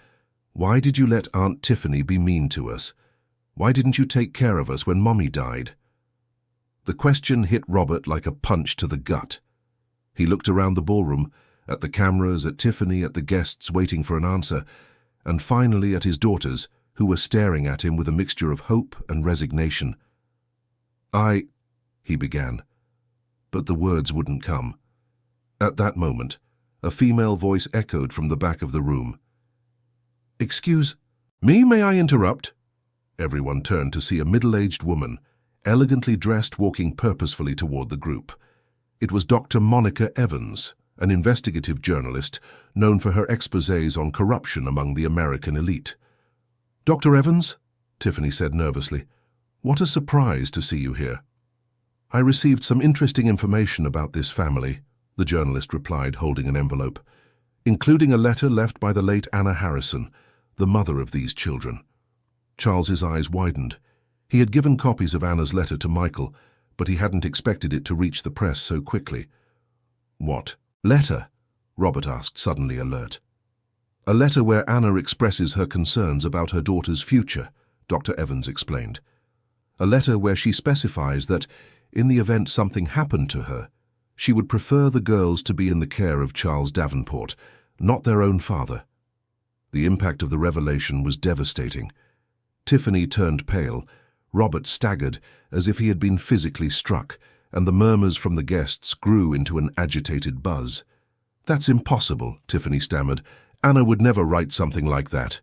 [SPEAKER 1] why did you let Aunt Tiffany be mean to us? Why didn't you take care of us when Mommy died? The question hit Robert like a punch to the gut. He looked around the ballroom, at the cameras, at Tiffany, at the guests waiting for an answer, and finally at his daughters, who were staring at him with a mixture of hope and resignation. He began, but the words wouldn't come. At that moment, a female voice echoed from the back of the room. Excuse me, may I interrupt? Everyone turned to see a middle-aged woman, elegantly dressed, walking purposefully toward the group. It was Dr. Monica Evans, an investigative journalist known for her exposés on corruption among the American elite. Dr. Evans, Tiffany said nervously, what a surprise to see you here. I received some interesting information about this family, the journalist replied, holding an envelope, including a letter left by the late Anna Harrison, the mother of these children. Charles's eyes widened. He had given copies of Anna's letter to Michael, but he hadn't expected it to reach the press so quickly. What letter? Robert asked, suddenly alert. A letter where Anna expresses her concerns about her daughter's future, Dr. Evans explained. A letter where she specifies that, in the event something happened to her, she would prefer the girls to be in the care of Charles Davenport, not their own father. The impact of the revelation was devastating. Tiffany turned pale. Robert staggered as if he had been physically struck, and the murmurs from the guests grew into an agitated buzz. That's impossible, Tiffany stammered. Anna would never write something like that.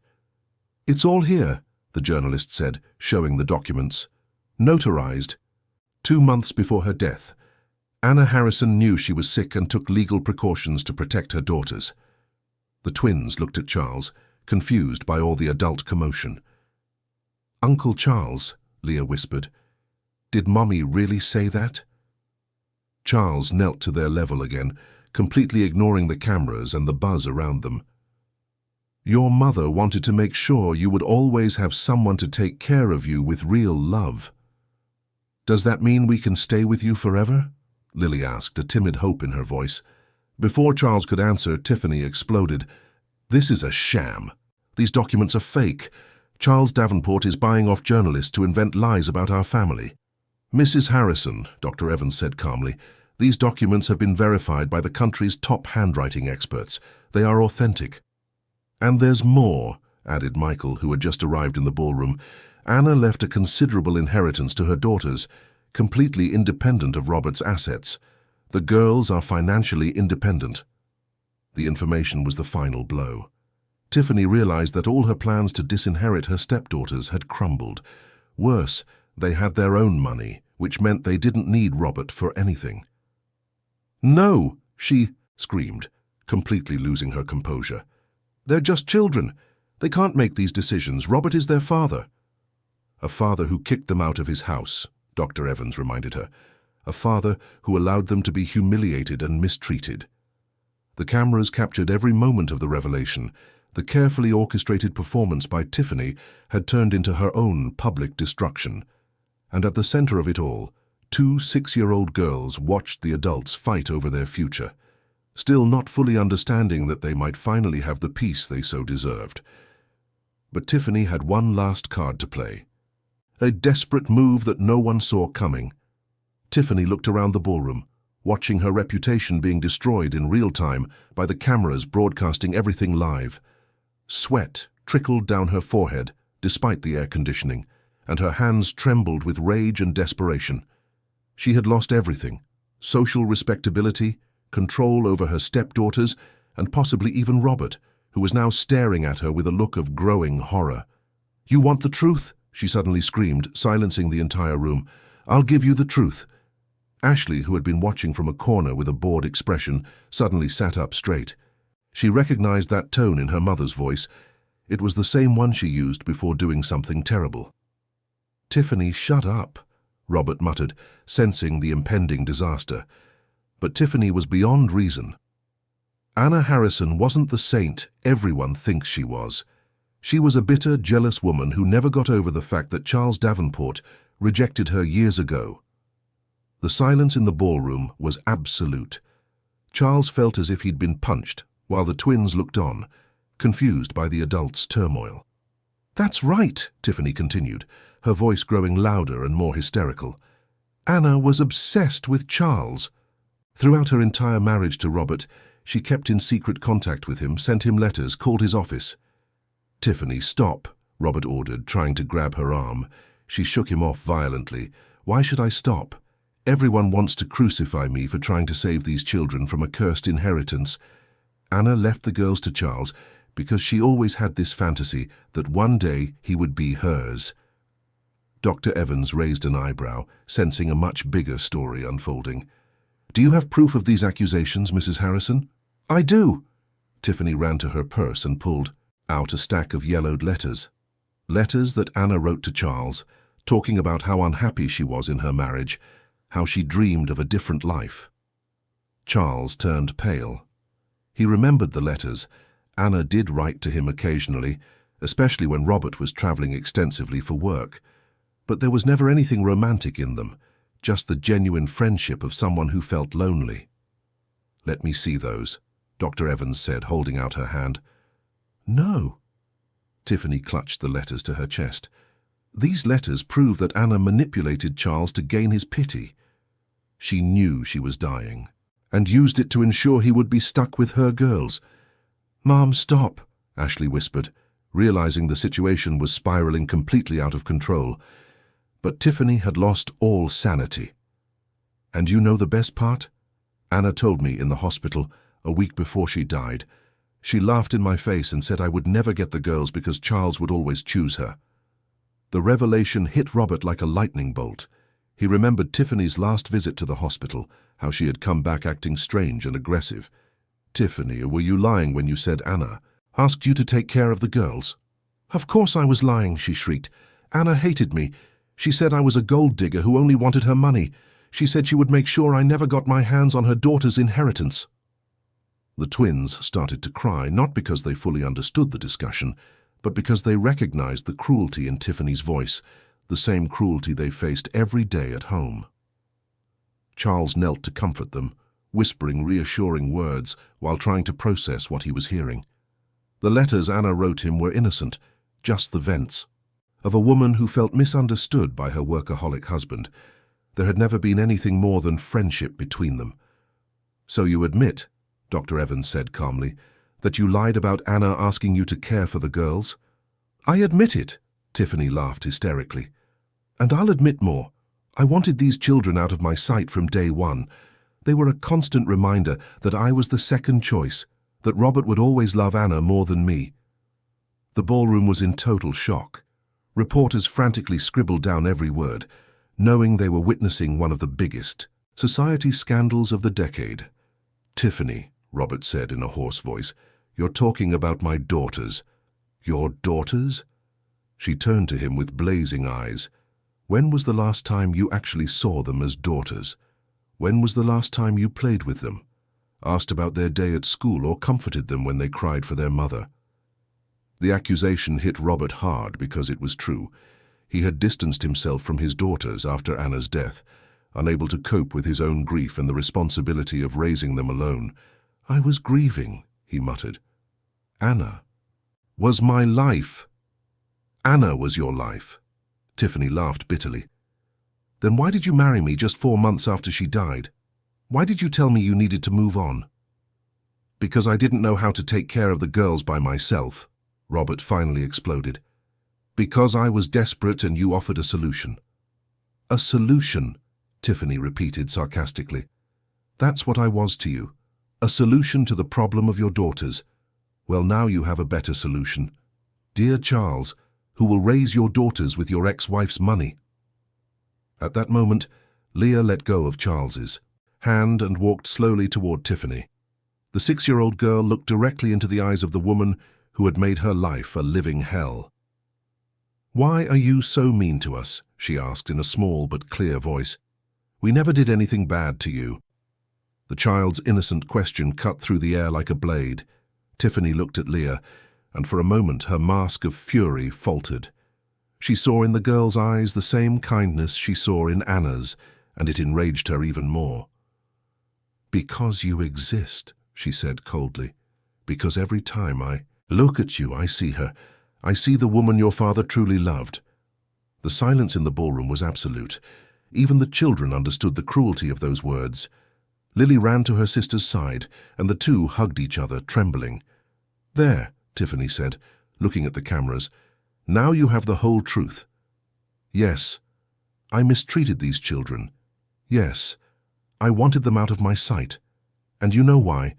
[SPEAKER 1] "It's all here," the journalist said, showing the documents. "Notarized. 2 months before her death. Anna Harrison knew she was sick and took legal precautions to protect her daughters." The twins looked at Charles, confused by all the adult commotion. "Uncle Charles," Leah whispered, "did Mommy really say that?" Charles knelt to their level again, completely ignoring the cameras and the buzz around them. "Your mother wanted to make sure you would always have someone to take care of you with real love. Does that mean we can stay with you forever?" Lily asked, a timid hope in her voice. Before Charles could answer, Tiffany exploded. "This is a sham. These documents are fake. Charles Davenport is buying off journalists to invent lies about our family." "Mrs. Harrison," Dr. Evans said calmly, "these documents have been verified by the country's top handwriting experts. They are authentic." "And there's more," added Michael, who had just arrived in the ballroom. "Anna left a considerable inheritance to her daughters, completely independent of Robert's assets. The girls are financially independent." The information was the final blow. Tiffany realized that all her plans to disinherit her stepdaughters had crumbled. Worse, they had their own money, which meant they didn't need Robert for anything. "No!" she screamed, completely losing her composure. "They're just children. They can't make these decisions. Robert is their father." "A father who kicked them out of his house," Dr. Evans reminded her. "A father who allowed them to be humiliated and mistreated." The cameras captured every moment of the revelation. The carefully orchestrated performance by Tiffany had turned into her own public destruction. And at the center of it all, 2 6-year-old girls watched the adults fight over their future, still not fully understanding that they might finally have the peace they so deserved. But Tiffany had one last card to play. A desperate move that no one saw coming. Tiffany looked around the ballroom, watching her reputation being destroyed in real time by the cameras broadcasting everything live. Sweat trickled down her forehead, despite the air conditioning, and her hands trembled with rage and desperation. She had lost everything: social respectability, control over her stepdaughters, and possibly even Robert, who was now staring at her with a look of growing horror. "You want the truth?" she suddenly screamed, silencing the entire room. "I'll give you the truth." Ashley, who had been watching from a corner with a bored expression, suddenly sat up straight. She recognized that tone in her mother's voice. It was the same one she used before doing something terrible. "Tiffany, shut up," Robert muttered, sensing the impending disaster. But Tiffany was beyond reason. Anna Harrison wasn't the saint everyone thinks she was. She was a bitter, jealous woman who never got over the fact that Charles Davenport rejected her years ago. The silence in the ballroom was absolute. Charles felt as if he'd been punched, while the twins looked on, confused by the adults' turmoil. "That's right," Tiffany continued, her voice growing louder and more hysterical. "Anna was obsessed with Charles. Throughout her entire marriage to Robert, she kept in secret contact with him, sent him letters, called his office." "Tiffany, stop," Robert ordered, trying to grab her arm. She shook him off violently. "Why should I stop? Everyone wants to crucify me for trying to save these children from a cursed inheritance." Anna left the girls to Charles because she always had this fantasy that one day he would be hers. Dr. Evans raised an eyebrow, sensing a much bigger story unfolding. "Do you have proof of these accusations, Mrs. Harrison?" "I do." Tiffany ran to her purse and pulled out a stack of yellowed letters. Letters that Anna wrote to Charles, talking about how unhappy she was in her marriage, how she dreamed of a different life. Charles turned pale. He remembered the letters. Anna did write to him occasionally, especially when Robert was traveling extensively for work. But there was never anything romantic in them, just the genuine friendship of someone who felt lonely. "Let me see those," Dr. Evans said, holding out her hand. "No." Tiffany clutched the letters to her chest. These letters prove that Anna manipulated Charles to gain his pity. She knew she was dying, and used it to ensure he would be stuck with her girls. "Mom, stop," Ashley whispered, realizing the situation was spiraling completely out of control. But Tiffany had lost all sanity. "And you know the best part?" Anna told me in the hospital a week before she died. She laughed in my face and said I would never get the girls because Charles would always choose her. The revelation hit Robert like a lightning bolt. He remembered Tiffany's last visit to the hospital, how she had come back acting strange and aggressive. "Tiffany, were you lying when you said Anna asked you to take care of the girls?" "Of course I was lying," she shrieked. "Anna hated me. She said I was a gold digger who only wanted her money. She said she would make sure I never got my hands on her daughter's inheritance." The twins started to cry, not because they fully understood the discussion, but because they recognized the cruelty in Tiffany's voice, the same cruelty they faced every day at home. Charles knelt to comfort them, whispering reassuring words while trying to process what he was hearing. The letters Anna wrote him were innocent, just the vents of a woman who felt misunderstood by her workaholic husband. There had never been anything more than friendship between them. "So you admit," Dr. Evans said calmly, "that you lied about Anna asking you to care for the girls?" "I admit it," Tiffany laughed hysterically. "And I'll admit more. I wanted these children out of my sight from day one. They were a constant reminder that I was the second choice, that Robert would always love Anna more than me." The ballroom was in total shock. Reporters frantically scribbled down every word, knowing they were witnessing one of the biggest society scandals of the decade. "Tiffany," Robert said in a hoarse voice, "you're talking about my daughters." "Your daughters?" She turned to him with blazing eyes. "When was the last time you actually saw them as daughters? When was the last time you played with them, asked about their day at school, or comforted them when they cried for their mother?" The accusation hit Robert hard because it was true. He had distanced himself from his daughters after Anna's death, unable to cope with his own grief and the responsibility of raising them alone. "I was grieving," he muttered. "Anna was my life." "Anna was your life?" Tiffany laughed bitterly. "Then why did you marry me just 4 months after she died? Why did you tell me you needed to move on?" "Because I didn't know how to take care of the girls by myself," Robert finally exploded. "Because I was desperate and you offered a solution." "A solution," Tiffany repeated sarcastically. "That's what I was to you. A solution to the problem of your daughters. Well, now you have a better solution. Dear Charles, who will raise your daughters with your ex-wife's money." At that moment, Leah let go of Charles's hand and walked slowly toward Tiffany. The 6-year-old girl looked directly into the eyes of the woman who had made her life a living hell. "Why are you so mean to us?" she asked in a small but clear voice. "We never did anything bad to you." The child's innocent question cut through the air like a blade. Tiffany looked at Leah, and for a moment her mask of fury faltered. She saw in the girl's eyes the same kindness she saw in Anna's, and it enraged her even more. "Because you exist," she said coldly. "Because every time I look at you, I see her. I see the woman your father truly loved." The silence in the ballroom was absolute. Even the children understood the cruelty of those words. Lily ran to her sister's side, and the two hugged each other, trembling. "There," Tiffany said, looking at the cameras. "Now you have the whole truth. Yes, I mistreated these children. Yes, I wanted them out of my sight. And you know why?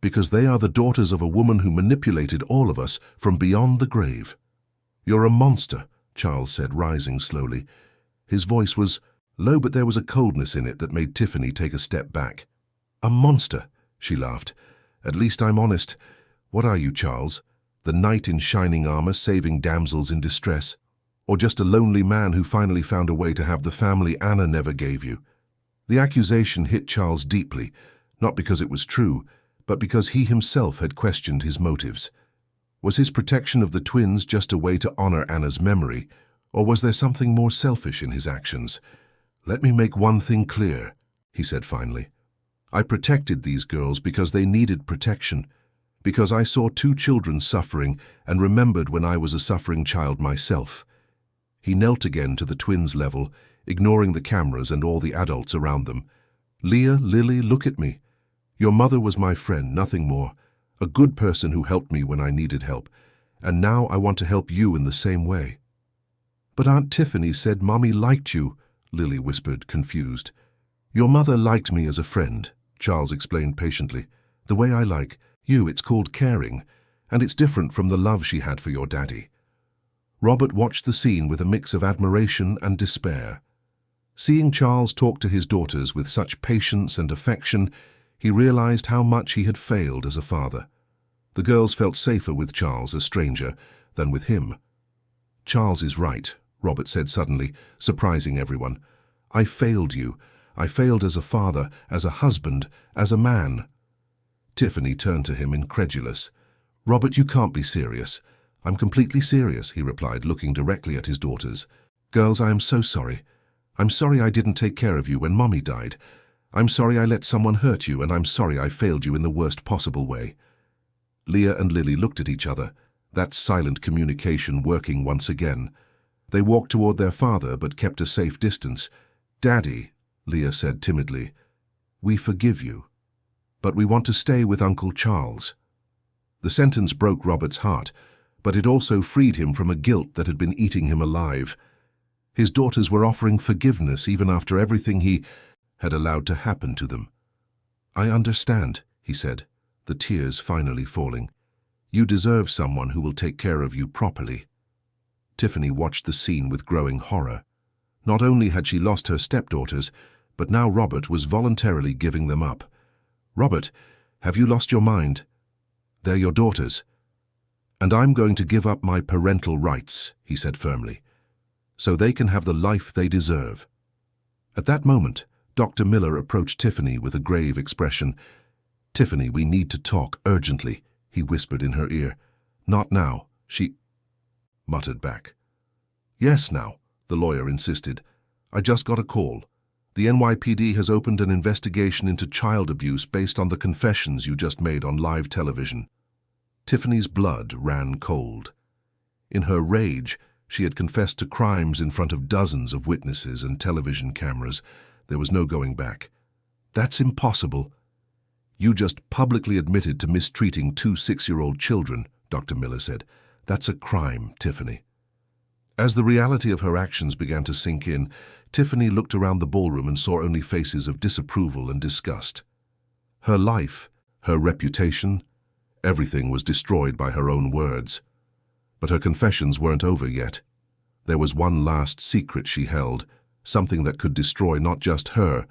[SPEAKER 1] Because they are the daughters of a woman who manipulated all of us from beyond the grave." "You're a monster," Charles said, rising slowly. His voice was low, but there was a coldness in it that made Tiffany take a step back. "A monster," she laughed. "At least I'm honest. What are you, Charles? The knight in shining armor saving damsels in distress? Or just a lonely man who finally found a way to have the family Anna never gave you?" The accusation hit Charles deeply, not because it was true, but because he himself had questioned his motives. Was his protection of the twins just a way to honor Anna's memory, or was there something more selfish in his actions? "Let me make one thing clear," he said finally. "I protected these girls because they needed protection, because I saw 2 children suffering and remembered when I was a suffering child myself." He knelt again to the twins' level, ignoring the cameras and all the adults around them. "Leah, Lily, look at me. Your mother was my friend, nothing more. A good person who helped me when I needed help. And now I want to help you in the same way." "But Aunt Tiffany said Mommy liked you," Lily whispered, confused. "Your mother liked me as a friend," Charles explained patiently. "The way I like It's called caring, and it's different from the love she had for your daddy. Robert watched the scene with a mix of admiration and despair. Seeing Charles talk to his daughters with such patience and affection, he realized how much he had failed as a father. The girls felt safer with Charles, a stranger, than with him. "Charles is right," Robert said suddenly, surprising everyone. "I failed you. I failed as a father, as a husband, as a man." Tiffany turned to him, incredulous. "Robert, you can't be serious." "I'm completely serious," he replied, looking directly at his daughters. "Girls, I am so sorry. I'm sorry I didn't take care of you when Mommy died. I'm sorry I let someone hurt you, and I'm sorry I failed you in the worst possible way." Leah and Lily looked at each other, that silent communication working once again. They walked toward their father but kept a safe distance. "Daddy," Leah said timidly, "we forgive you, but we want to stay with Uncle Charles." The sentence broke Robert's heart, but it also freed him from a guilt that had been eating him alive. His daughters were offering forgiveness even after everything he had allowed to happen to them. "I understand," he said, the tears finally falling. "You deserve someone who will take care of you properly." Tiffany watched the scene with growing horror. Not only had she lost her stepdaughters, but now Robert was voluntarily giving them up. "Robert, have you lost your mind? They're your daughters. And I'm going to give up my parental rights," he said firmly, "so they can have the life they deserve." At that moment, Dr. Miller approached Tiffany with a grave expression. "Tiffany, we need to talk urgently," he whispered in her ear. "Not now," she muttered back. "Yes, now," the lawyer insisted. "I just got a call. The NYPD has opened an investigation into child abuse based on the confessions you just made on live television." Tiffany's blood ran cold. In her rage, she had confessed to crimes in front of dozens of witnesses and television cameras. There was no going back. "That's impossible." "You just publicly admitted to mistreating 2 6-year-old children," Dr. Miller said. "That's a crime, Tiffany." As the reality of her actions began to sink in, Tiffany looked around the ballroom and saw only faces of disapproval and disgust. Her life, her reputation, everything was destroyed by her own words. But her confessions weren't over yet. There was one last secret she held, something that could destroy not just her,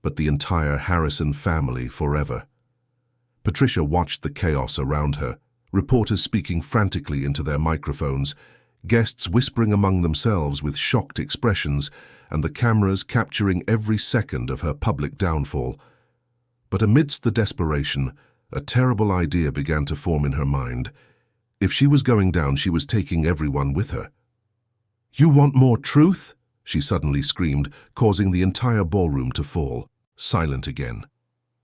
[SPEAKER 1] but the entire Harrison family forever. Patricia watched the chaos around her, reporters speaking frantically into their microphones, guests whispering among themselves with shocked expressions, and the cameras capturing every second of her public downfall. But amidst the desperation, a terrible idea began to form in her mind. If she was going down, she was taking everyone with her. "You want more truth?" she suddenly screamed, causing the entire ballroom to fall, silent again.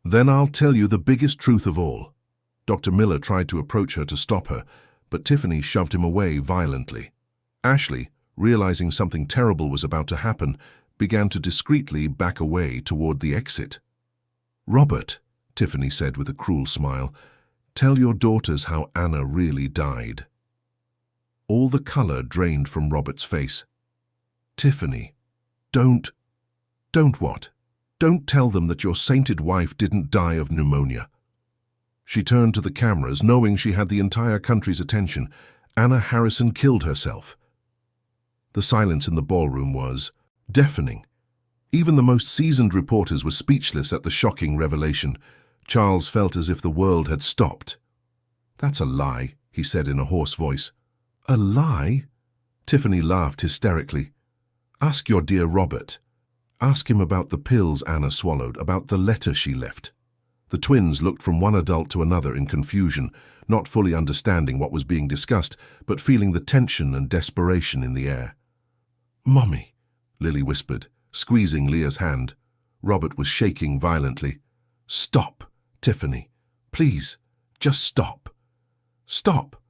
[SPEAKER 1] "Then I'll tell you the biggest truth of all." Dr. Miller tried to approach her to stop her, but Tiffany shoved him away violently. Ashley, realizing something terrible was about to happen, began to discreetly back away toward the exit. "Robert," Tiffany said with a cruel smile, "tell your daughters how Anna really died." All the color drained from Robert's face. "Tiffany, don't what? Don't tell them that your sainted wife didn't die of pneumonia." She turned to the cameras, knowing she had the entire country's attention. "Anna Harrison killed herself." The silence in the ballroom was deafening. Even the most seasoned reporters were speechless at the shocking revelation. Charles felt as if the world had stopped. "That's a lie," he said in a hoarse voice. "A lie?" Tiffany laughed hysterically. "Ask your dear Robert. Ask him about the pills Anna swallowed, about the letter she left." The twins looked from one adult to another in confusion, not fully understanding what was being discussed, but feeling the tension and desperation in the air. "Mommy," Lily whispered, squeezing Leah's hand. Robert was shaking violently. "Stop, Tiffany. Please, just stop." "Stop?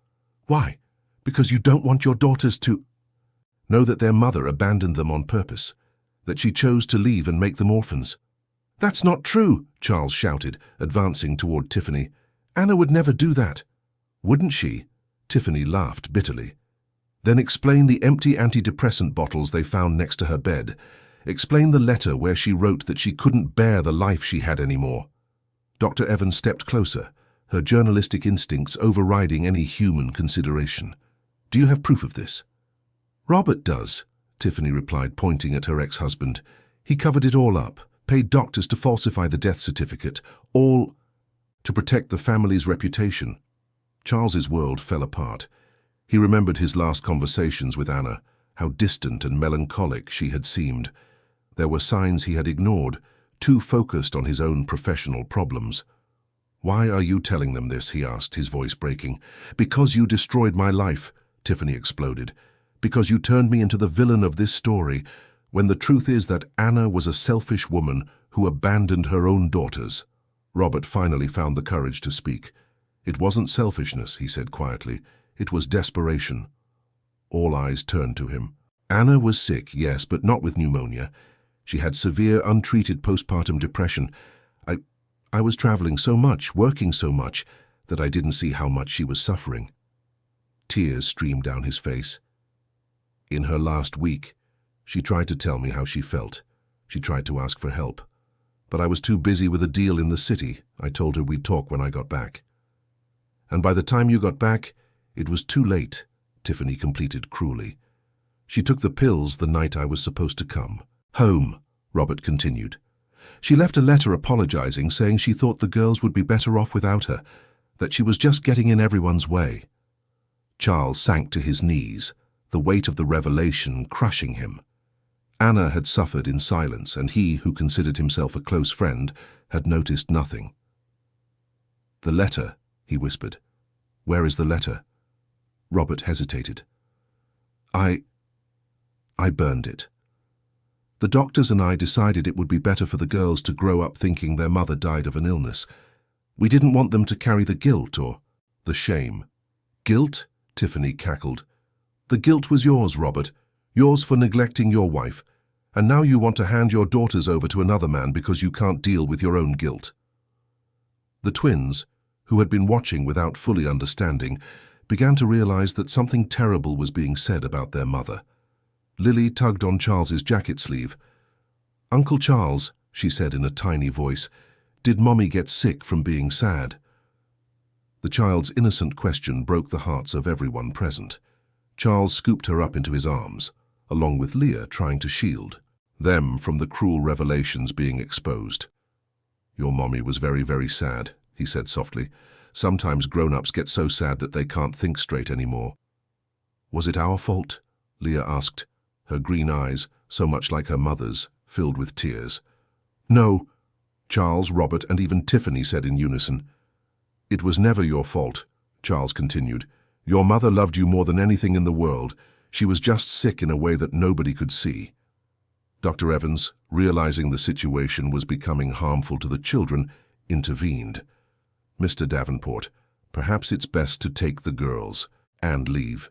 [SPEAKER 1] Why? Because you don't want your daughters to know that their mother abandoned them on purpose, that she chose to leave and make them orphans." "That's not true," Charles shouted, advancing toward Tiffany. "Anna would never do that." "Wouldn't she?" Tiffany laughed bitterly. "Then explain the empty antidepressant bottles they found next to her bed. Explain the letter where she wrote that she couldn't bear the life she had anymore." Dr. Evans stepped closer, her journalistic instincts overriding any human consideration. "Do you have proof of this?" "Robert does," Tiffany replied, pointing at her ex-husband. "He covered it all up, paid doctors to falsify the death certificate, all to protect the family's reputation." Charles's world fell apart. He remembered his last conversations with Anna, how distant and melancholic she had seemed. There were signs he had ignored, too focused on his own professional problems. "Why are you telling them this?" he asked, his voice breaking. "Because you destroyed my life," Tiffany exploded. "Because you turned me into the villain of this story, when the truth is that Anna was a selfish woman who abandoned her own daughters." Robert finally found the courage to speak. "It wasn't selfishness," he said quietly. "It was desperation." All eyes turned to him. Anna was sick, yes, but not with pneumonia. She had severe, untreated postpartum depression. I was traveling so much, working so much, that I didn't see how much she was suffering." Tears streamed down his face. "In her last week, she tried to tell me how she felt. She tried to ask for help. But I was too busy with a deal in the city. I told her we'd talk when I got back." "And by the time you got back, it was too late," Tiffany completed cruelly. "She took the pills the night I was supposed to come." "Home," Robert continued. "She left a letter apologizing, saying she thought the girls would be better off without her, that she was just getting in everyone's way." Charles sank to his knees, the weight of the revelation crushing him. Anna had suffered in silence, and he, who considered himself a close friend, had noticed nothing. "The letter," he whispered. "Where is the letter?" Robert hesitated. I burned it. The doctors and I decided it would be better for the girls to grow up thinking their mother died of an illness. We didn't want them to carry the guilt or the shame." "Guilt?" Tiffany cackled. "The guilt was yours, Robert. Yours for neglecting your wife. And now you want to hand your daughters over to another man because you can't deal with your own guilt." The twins, who had been watching without fully understanding, began to realize that something terrible was being said about their mother. Lily tugged on Charles's jacket sleeve. "Uncle Charles," she said in a tiny voice, "did Mommy get sick from being sad?" The child's innocent question broke the hearts of everyone present. Charles scooped her up into his arms, along with Leah trying to shield them from the cruel revelations being exposed. "Your mommy was very, very sad," he said softly. "Sometimes grown-ups get so sad that they can't think straight anymore." "Was it our fault?" Leah asked, her green eyes, so much like her mother's, filled with tears. "No," Charles, Robert, and even Tiffany said in unison. "It was never your fault," Charles continued. "Your mother loved you more than anything in the world. She was just sick in a way that nobody could see." Dr. Evans, realizing the situation was becoming harmful to the children, intervened. "Mr. Davenport, perhaps it's best to take the girls and leave."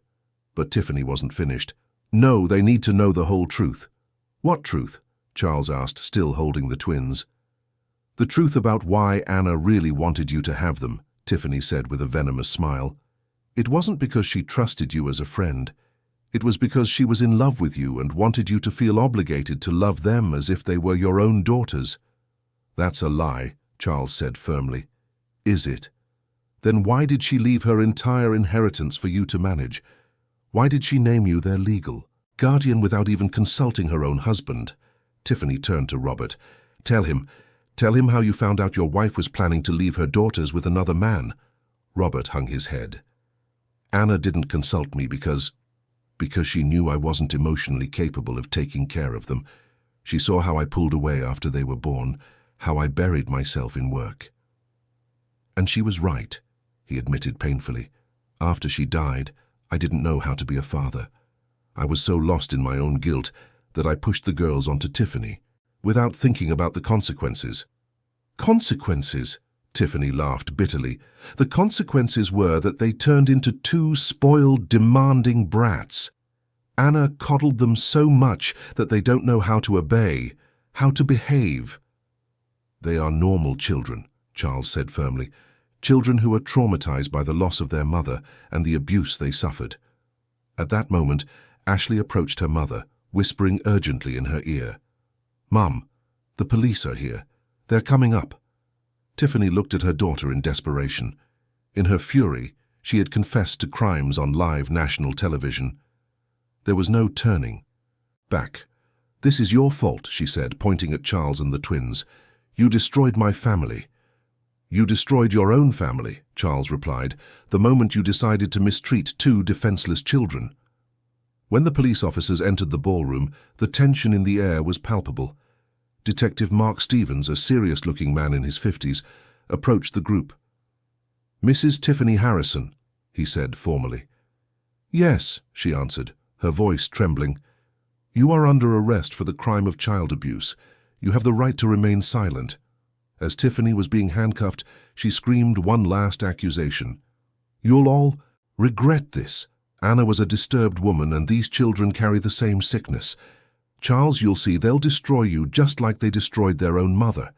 [SPEAKER 1] But Tiffany wasn't finished. "No, they need to know the whole truth." "What truth?" Charles asked, still holding the twins. "The truth about why Anna really wanted you to have them," Tiffany said with a venomous smile. "It wasn't because she trusted you as a friend. It was because she was in love with you and wanted you to feel obligated to love them as if they were your own daughters." "That's a lie," Charles said firmly. "Is it? Then why did she leave her entire inheritance for you to manage? Why did she name you their legal guardian without even consulting her own husband?" Tiffany turned to Robert. Tell him how you found out your wife was planning to leave her daughters with another man." Robert hung his head. "Anna didn't consult me because she knew I wasn't emotionally capable of taking care of them. She saw how I pulled away after they were born, how I buried myself in work." "And she was right," he admitted painfully. "After she died, I didn't know how to be a father. I was so lost in my own guilt that I pushed the girls onto Tiffany, without thinking about the consequences." "Consequences?" Tiffany laughed bitterly. "The consequences were that they turned into two spoiled, demanding brats. Anna coddled them so much that they don't know how to obey, how to behave." "They are normal children," Charles said firmly. "Children who are traumatized by the loss of their mother and the abuse they suffered." At that moment, Ashley approached her mother, whispering urgently in her ear. "Mum, the police are here. They're coming up." Tiffany looked at her daughter in desperation. In her fury, she had confessed to crimes on live national television. There was no turning back. "This is your fault," she said, pointing at Charles and the twins. "You destroyed my family." "You destroyed your own family," Charles replied, "the moment you decided to mistreat two defenseless children." When the police officers entered the ballroom, the tension in the air was palpable. Detective Mark Stevens, a serious-looking man in his 50s, approached the group. "Mrs. Tiffany Harrison," he said formally. "Yes," she answered, her voice trembling. "You are under arrest for the crime of child abuse. You have the right to remain silent." As Tiffany was being handcuffed, she screamed one last accusation. "You'll all regret this. Anna was a disturbed woman, and these children carry the same sickness. Charles, you'll see, they'll destroy you just like they destroyed their own mother."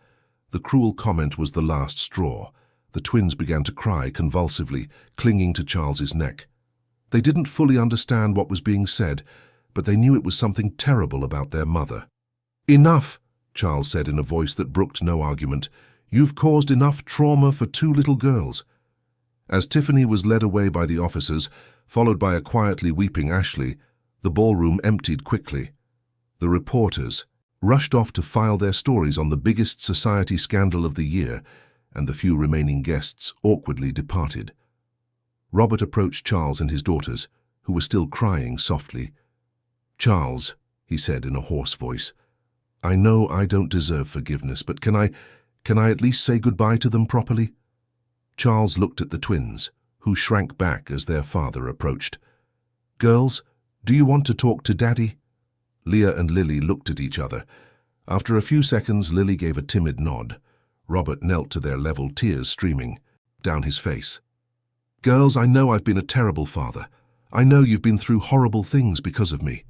[SPEAKER 1] The cruel comment was the last straw. The twins began to cry convulsively, clinging to Charles's neck. They didn't fully understand what was being said, but they knew it was something terrible about their mother. "Enough," Charles said in a voice that brooked no argument. "You've caused enough trauma for two little girls." As Tiffany was led away by the officers, followed by a quietly weeping Ashley, the ballroom emptied quickly. The reporters rushed off to file their stories on the biggest society scandal of the year, and the few remaining guests awkwardly departed. Robert approached Charles and his daughters, who were still crying softly. "Charles," he said in a hoarse voice, "I know I don't deserve forgiveness, but can I at least say goodbye to them properly?" Charles looked at the twins, who shrank back as their father approached. "Girls, do you want to talk to Daddy?" Leah and Lily looked at each other. After a few seconds, Lily gave a timid nod. Robert knelt to their level, tears streaming down his face. "Girls, I know I've been a terrible father. I know you've been through horrible things because of me."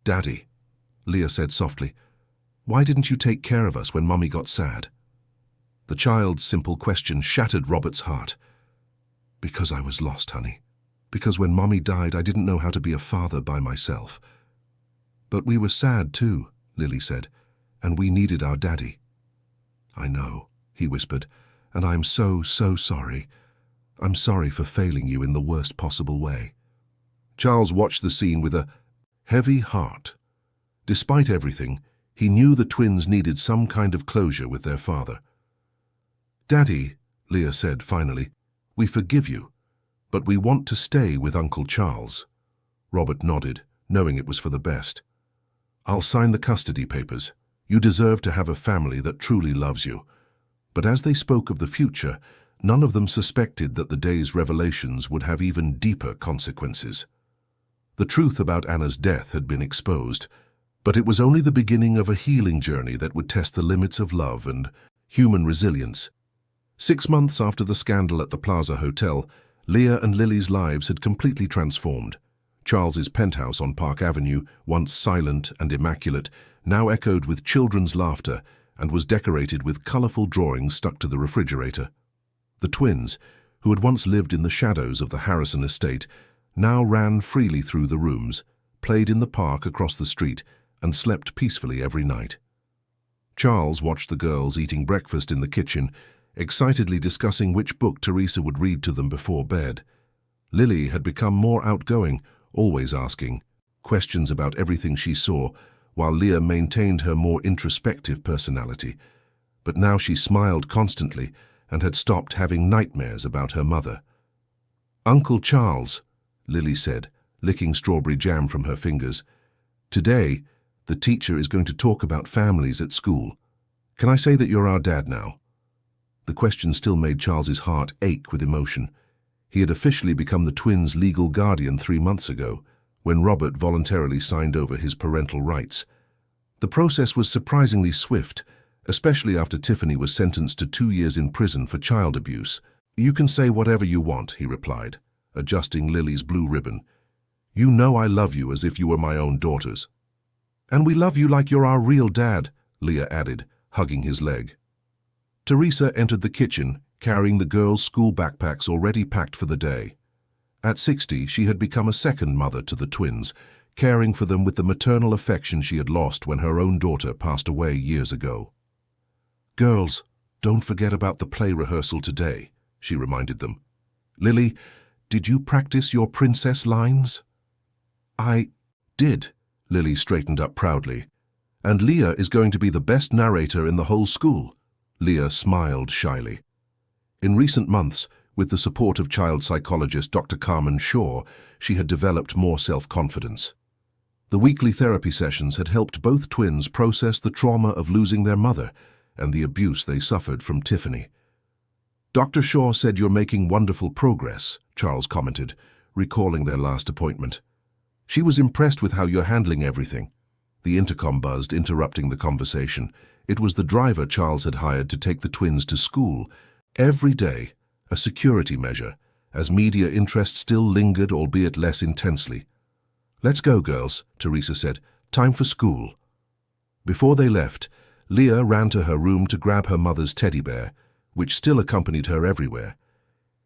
[SPEAKER 1] "Daddy," Leah said softly, "why didn't you take care of us when Mummy got sad?" The child's simple question shattered Robert's heart. "Because I was lost, honey. Because when Mummy died, I didn't know how to be a father by myself." "But we were sad too," Lily said, "and we needed our daddy." "I know," he whispered, "and I'm so sorry. I'm sorry for failing you in the worst possible way." Charles watched the scene with a heavy heart. Despite everything, he knew the twins needed some kind of closure with their father. "Daddy," Leah said finally, "we forgive you, but we want to stay with Uncle Charles." Robert nodded, knowing it was for the best. "I'll sign the custody papers. You deserve to have a family that truly loves you." But as they spoke of the future, none of them suspected that the day's revelations would have even deeper consequences. The truth about Anna's death had been exposed, but it was only the beginning of a healing journey that would test the limits of love and human resilience. 6 months after the scandal at the Plaza Hotel, Leah and Lily's lives had completely transformed. Charles's penthouse on Park Avenue, once silent and immaculate, now echoed with children's laughter and was decorated with colorful drawings stuck to the refrigerator. The twins, who had once lived in the shadows of the Harrison estate, now ran freely through the rooms, played in the park across the street, and slept peacefully every night. Charles watched the girls eating breakfast in the kitchen, excitedly discussing which book Teresa would read to them before bed. Lily had become more outgoing, always asking questions about everything she saw, while Leah maintained her more introspective personality. But now she smiled constantly and had stopped having nightmares about her mother. "Uncle Charles," Lily said, licking strawberry jam from her fingers, "today, the teacher is going to talk about families at school. Can I say that you're our dad now?" The question still made Charles's heart ache with emotion. He had officially become the twins' legal guardian 3 months ago, when Robert voluntarily signed over his parental rights. The process was surprisingly swift, especially after Tiffany was sentenced to 2 years in prison for child abuse. "You can say whatever you want," he replied, adjusting Lily's blue ribbon. "You know I love you as if you were my own daughters." "And we love you like you're our real dad," Leah added, hugging his leg. Teresa entered the kitchen, carrying the girls' school backpacks already packed for the day. At 60, she had become a second mother to the twins, caring for them with the maternal affection she had lost when her own daughter passed away years ago. "Girls," "Don't forget about the play rehearsal today," she reminded them. "Lily, did you practice your princess lines?" "I did," Lily straightened up proudly. "And Leah is going to be the best narrator in the whole school." Leah smiled shyly. In recent months, with the support of child psychologist Dr. Carmen Shaw, she had developed more self-confidence. The weekly therapy sessions had helped both twins process the trauma of losing their mother and the abuse they suffered from Tiffany. "Dr. Shaw said you're making wonderful progress," Charles commented, recalling their last appointment. "She was impressed with how you're handling everything." The intercom buzzed, interrupting the conversation. It was the driver Charles had hired to take the twins to school every day, a security measure, as media interest still lingered, albeit less intensely. "Let's go, girls," Teresa said. "Time for school." Before they left, Leah ran to her room to grab her mother's teddy bear, which still accompanied her everywhere.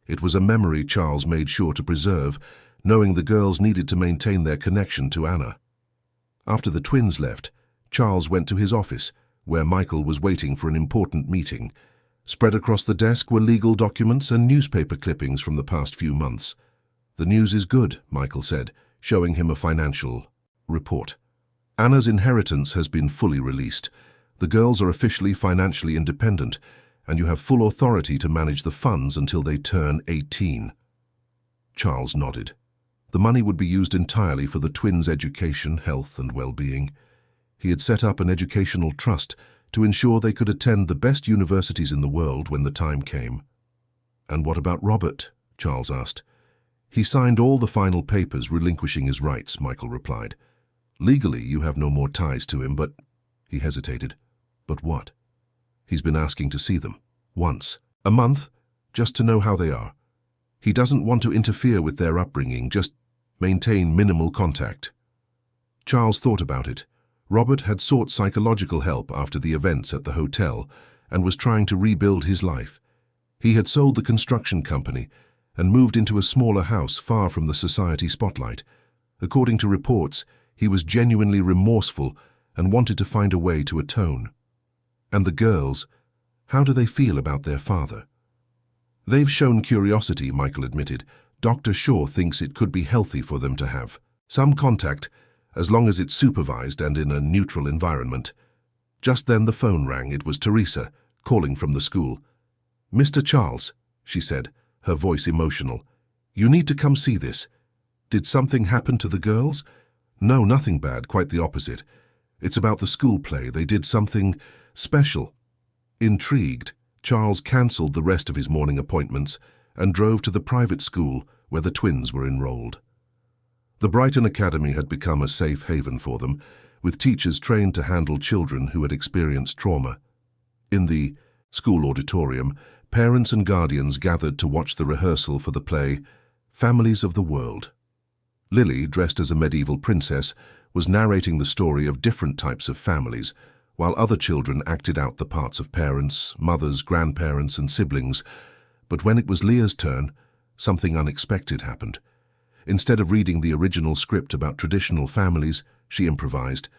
[SPEAKER 1] It was a memory Charles made sure to preserve, knowing the girls needed to maintain their connection to Anna. After the twins left, Charles went to his office, where Michael was waiting for an important meeting. Spread across the desk were legal documents and newspaper clippings from the past few months. "The news is good," Michael said, showing him a financial report. "Anna's inheritance has been fully released. The girls are officially financially independent, and you have full authority to manage the funds until they turn 18. Charles nodded. The money would be used entirely for the twins' education, health, and well-being. He had set up an educational trust to ensure they could attend the best universities in the world when the time came. "And what about Robert?" Charles asked. "He signed all the final papers relinquishing his rights," Michael replied. "Legally, you have no more ties to him, but—" He hesitated. "But what?" "He's been asking to see them. Once. A month, just to know how they are. He doesn't want to interfere with their upbringing, just maintain minimal contact." Charles thought about it. Robert had sought psychological help after the events at the hotel and was trying to rebuild his life. He had sold the construction company and moved into a smaller house far from the society spotlight. According to reports, he was genuinely remorseful and wanted to find a way to atone. And the girls, how do they feel about their father? "They've shown curiosity," Michael admitted. "Dr. Shaw thinks it could be healthy for them to have some contact, as long as it's supervised and in a neutral environment." Just then the phone rang. It was Teresa, calling from the school. "Mr. Charles," she said, her voice emotional, "you need to come see this. Did something happen to the girls?" "No, nothing bad, quite the opposite. It's about the school play. They did something special." Intrigued, Charles cancelled the rest of his morning appointments and drove to the private school where the twins were enrolled. The Brighton Academy had become a safe haven for them, with teachers trained to handle children who had experienced trauma. In the school auditorium, parents and guardians gathered to watch the rehearsal for the play Families of the World. Lily, dressed as a medieval princess, was narrating the story of different types of families, while other children acted out the parts of parents, mothers, grandparents, and siblings. But when it was Leah's turn, something unexpected happened. Instead of reading the original script about traditional families, she improvised.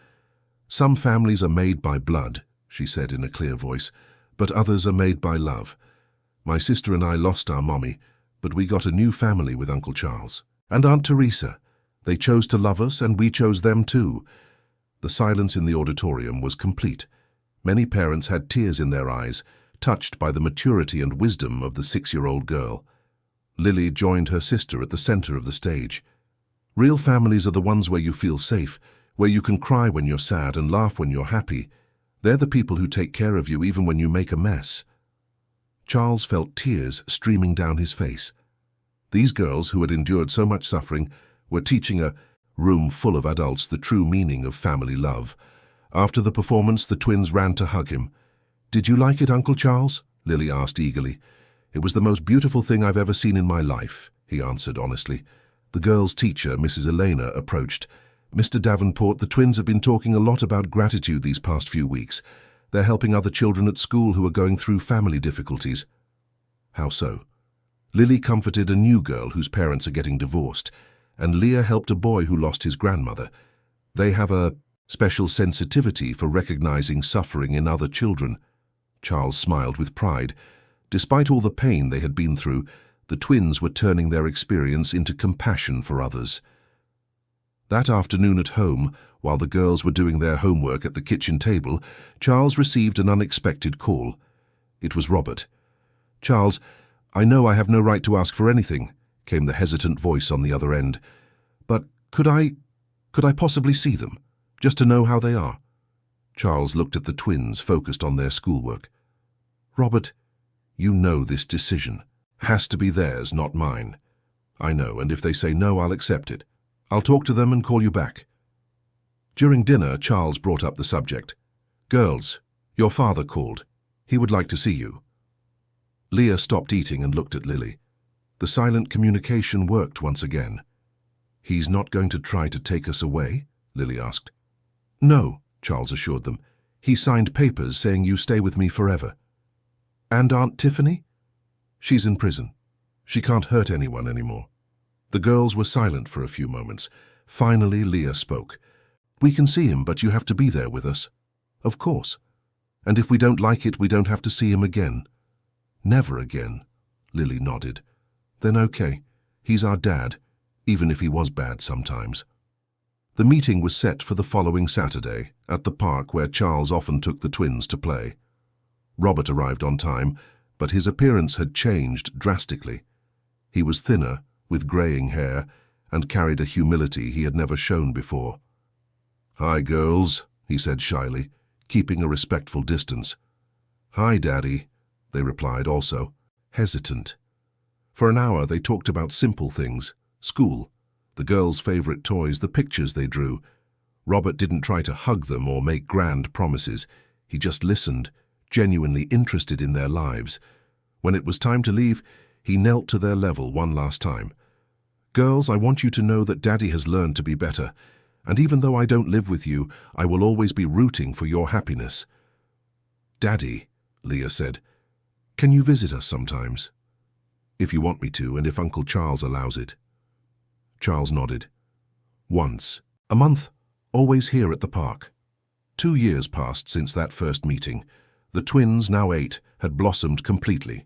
[SPEAKER 1] "Some families are made by blood," she said in a clear voice, "but others are made by love. My sister and I lost our mommy, but we got a new family with Uncle Charles. And Aunt Teresa. They chose to love us, and we chose them too." The silence in the auditorium was complete. Many parents had tears in their eyes, touched by the maturity and wisdom of the 6-year-old girl. Lily joined her sister at the center of the stage. "Real families are the ones where you feel safe, where you can cry when you're sad and laugh when you're happy. They're the people who take care of you even when you make a mess." Charles felt tears streaming down his face. These girls, who had endured so much suffering, were teaching a room full of adults the true meaning of family love. After the performance, the twins ran to hug him. "Did you like it, Uncle Charles?" Lily asked eagerly. "It was the most beautiful thing I've ever seen in my life," he answered honestly. The girls' teacher, Mrs. Elena, approached. "Mr. Davenport, the twins have been talking a lot about gratitude these past few weeks. They're helping other children at school who are going through family difficulties." "How so?" "Lily comforted a new girl whose parents are getting divorced, and Leah helped a boy who lost his grandmother. They have a special sensitivity for recognizing suffering in other children." Charles smiled with pride. Despite all the pain they had been through, the twins were turning their experience into compassion for others. That afternoon at home, while the girls were doing their homework at the kitchen table, Charles received an unexpected call. It was Robert. "Charles, I know I have no right to ask for anything," came the hesitant voice on the other end. "But could I possibly see them, just to know how they are?" Charles looked at the twins, focused on their schoolwork. "Robert, you know this decision has to be theirs, not mine. I know, and if they say no, I'll accept it. I'll talk to them and call you back." During dinner, Charles brought up the subject. "Girls, your father called. He would like to see you." Leah stopped eating and looked at Lily. The silent communication worked once again. "He's not going to try to take us away?" Lily asked. "No," Charles assured them. "He signed papers saying you stay with me forever." "And Aunt Tiffany?" "She's in prison. She can't hurt anyone anymore." The girls were silent for a few moments. Finally, Leah spoke. "We can see him, but you have to be there with us." "Of course. And if we don't like it, we don't have to see him again." "Never again," Lily nodded. "Then okay. He's our dad, even if he was bad sometimes." The meeting was set for the following Saturday at the park where Charles often took the twins to play. Robert arrived on time, but his appearance had changed drastically. He was thinner, with graying hair, and carried a humility he had never shown before. "Hi, girls," he said shyly, keeping a respectful distance. "Hi, Daddy," they replied also, hesitant. For an hour they talked about simple things, school, the girls' favorite toys, the pictures they drew. Robert didn't try to hug them or make grand promises. He just listened, genuinely interested in their lives. When it was time to leave, he knelt to their level one last time. "Girls, I want you to know that Daddy has learned to be better, and even though I don't live with you, I will always be rooting for your happiness." "Daddy," Leah said, "can you visit us sometimes?" "If you want me to, and if Uncle Charles allows it." Charles nodded. "Once. A month, always here at the park." 2 years passed since that first meeting. The twins, now 8, had blossomed completely.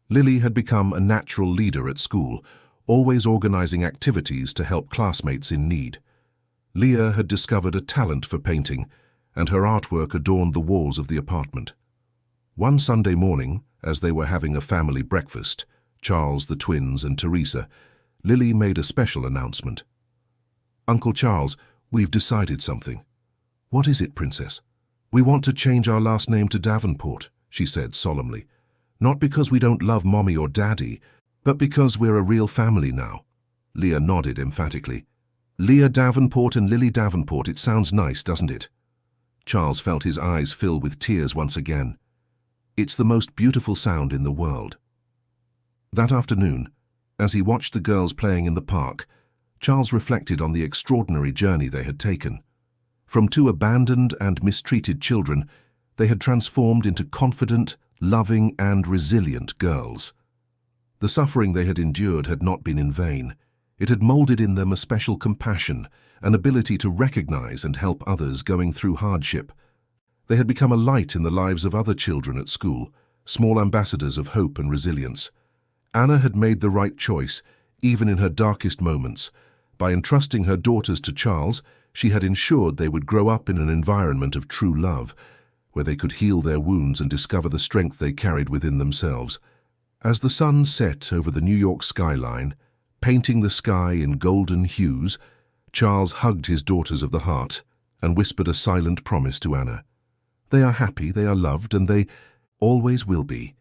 [SPEAKER 1] Lily had become a natural leader at school, always organizing activities to help classmates in need. Leah had discovered a talent for painting, and her artwork adorned the walls of the apartment. One Sunday morning, as they were having a family breakfast, Charles, the twins, and Teresa, Lily made a special announcement. "Uncle Charles, we've decided something." "What is it, Princess?" "We want to change our last name to Davenport," she said solemnly. "Not because we don't love Mommy or Daddy, but because we're a real family now." Leah nodded emphatically. "Leah Davenport and Lily Davenport, it sounds nice, doesn't it?" Charles felt his eyes fill with tears once again. "It's the most beautiful sound in the world." That afternoon, as he watched the girls playing in the park, Charles reflected on the extraordinary journey they had taken. From 2 abandoned and mistreated children, they had transformed into confident, loving, and resilient girls. The suffering they had endured had not been in vain. It had molded in them a special compassion, an ability to recognize and help others going through hardship. They had become a light in the lives of other children at school, small ambassadors of hope and resilience. Anna had made the right choice, even in her darkest moments. By entrusting her daughters to Charles, she had ensured they would grow up in an environment of true love, where they could heal their wounds and discover the strength they carried within themselves. As the sun set over the New York skyline, painting the sky in golden hues, Charles hugged his daughters of the heart and whispered a silent promise to Anna. They are happy, they are loved, and they always will be.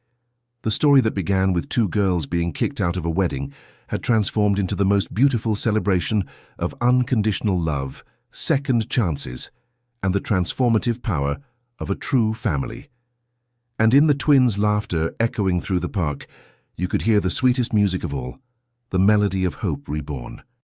[SPEAKER 1] The story that began with 2 girls being kicked out of a wedding had transformed into the most beautiful celebration of unconditional love, second chances, and the transformative power of a true family. And in the twins' laughter echoing through the park, you could hear the sweetest music of all, the melody of hope reborn.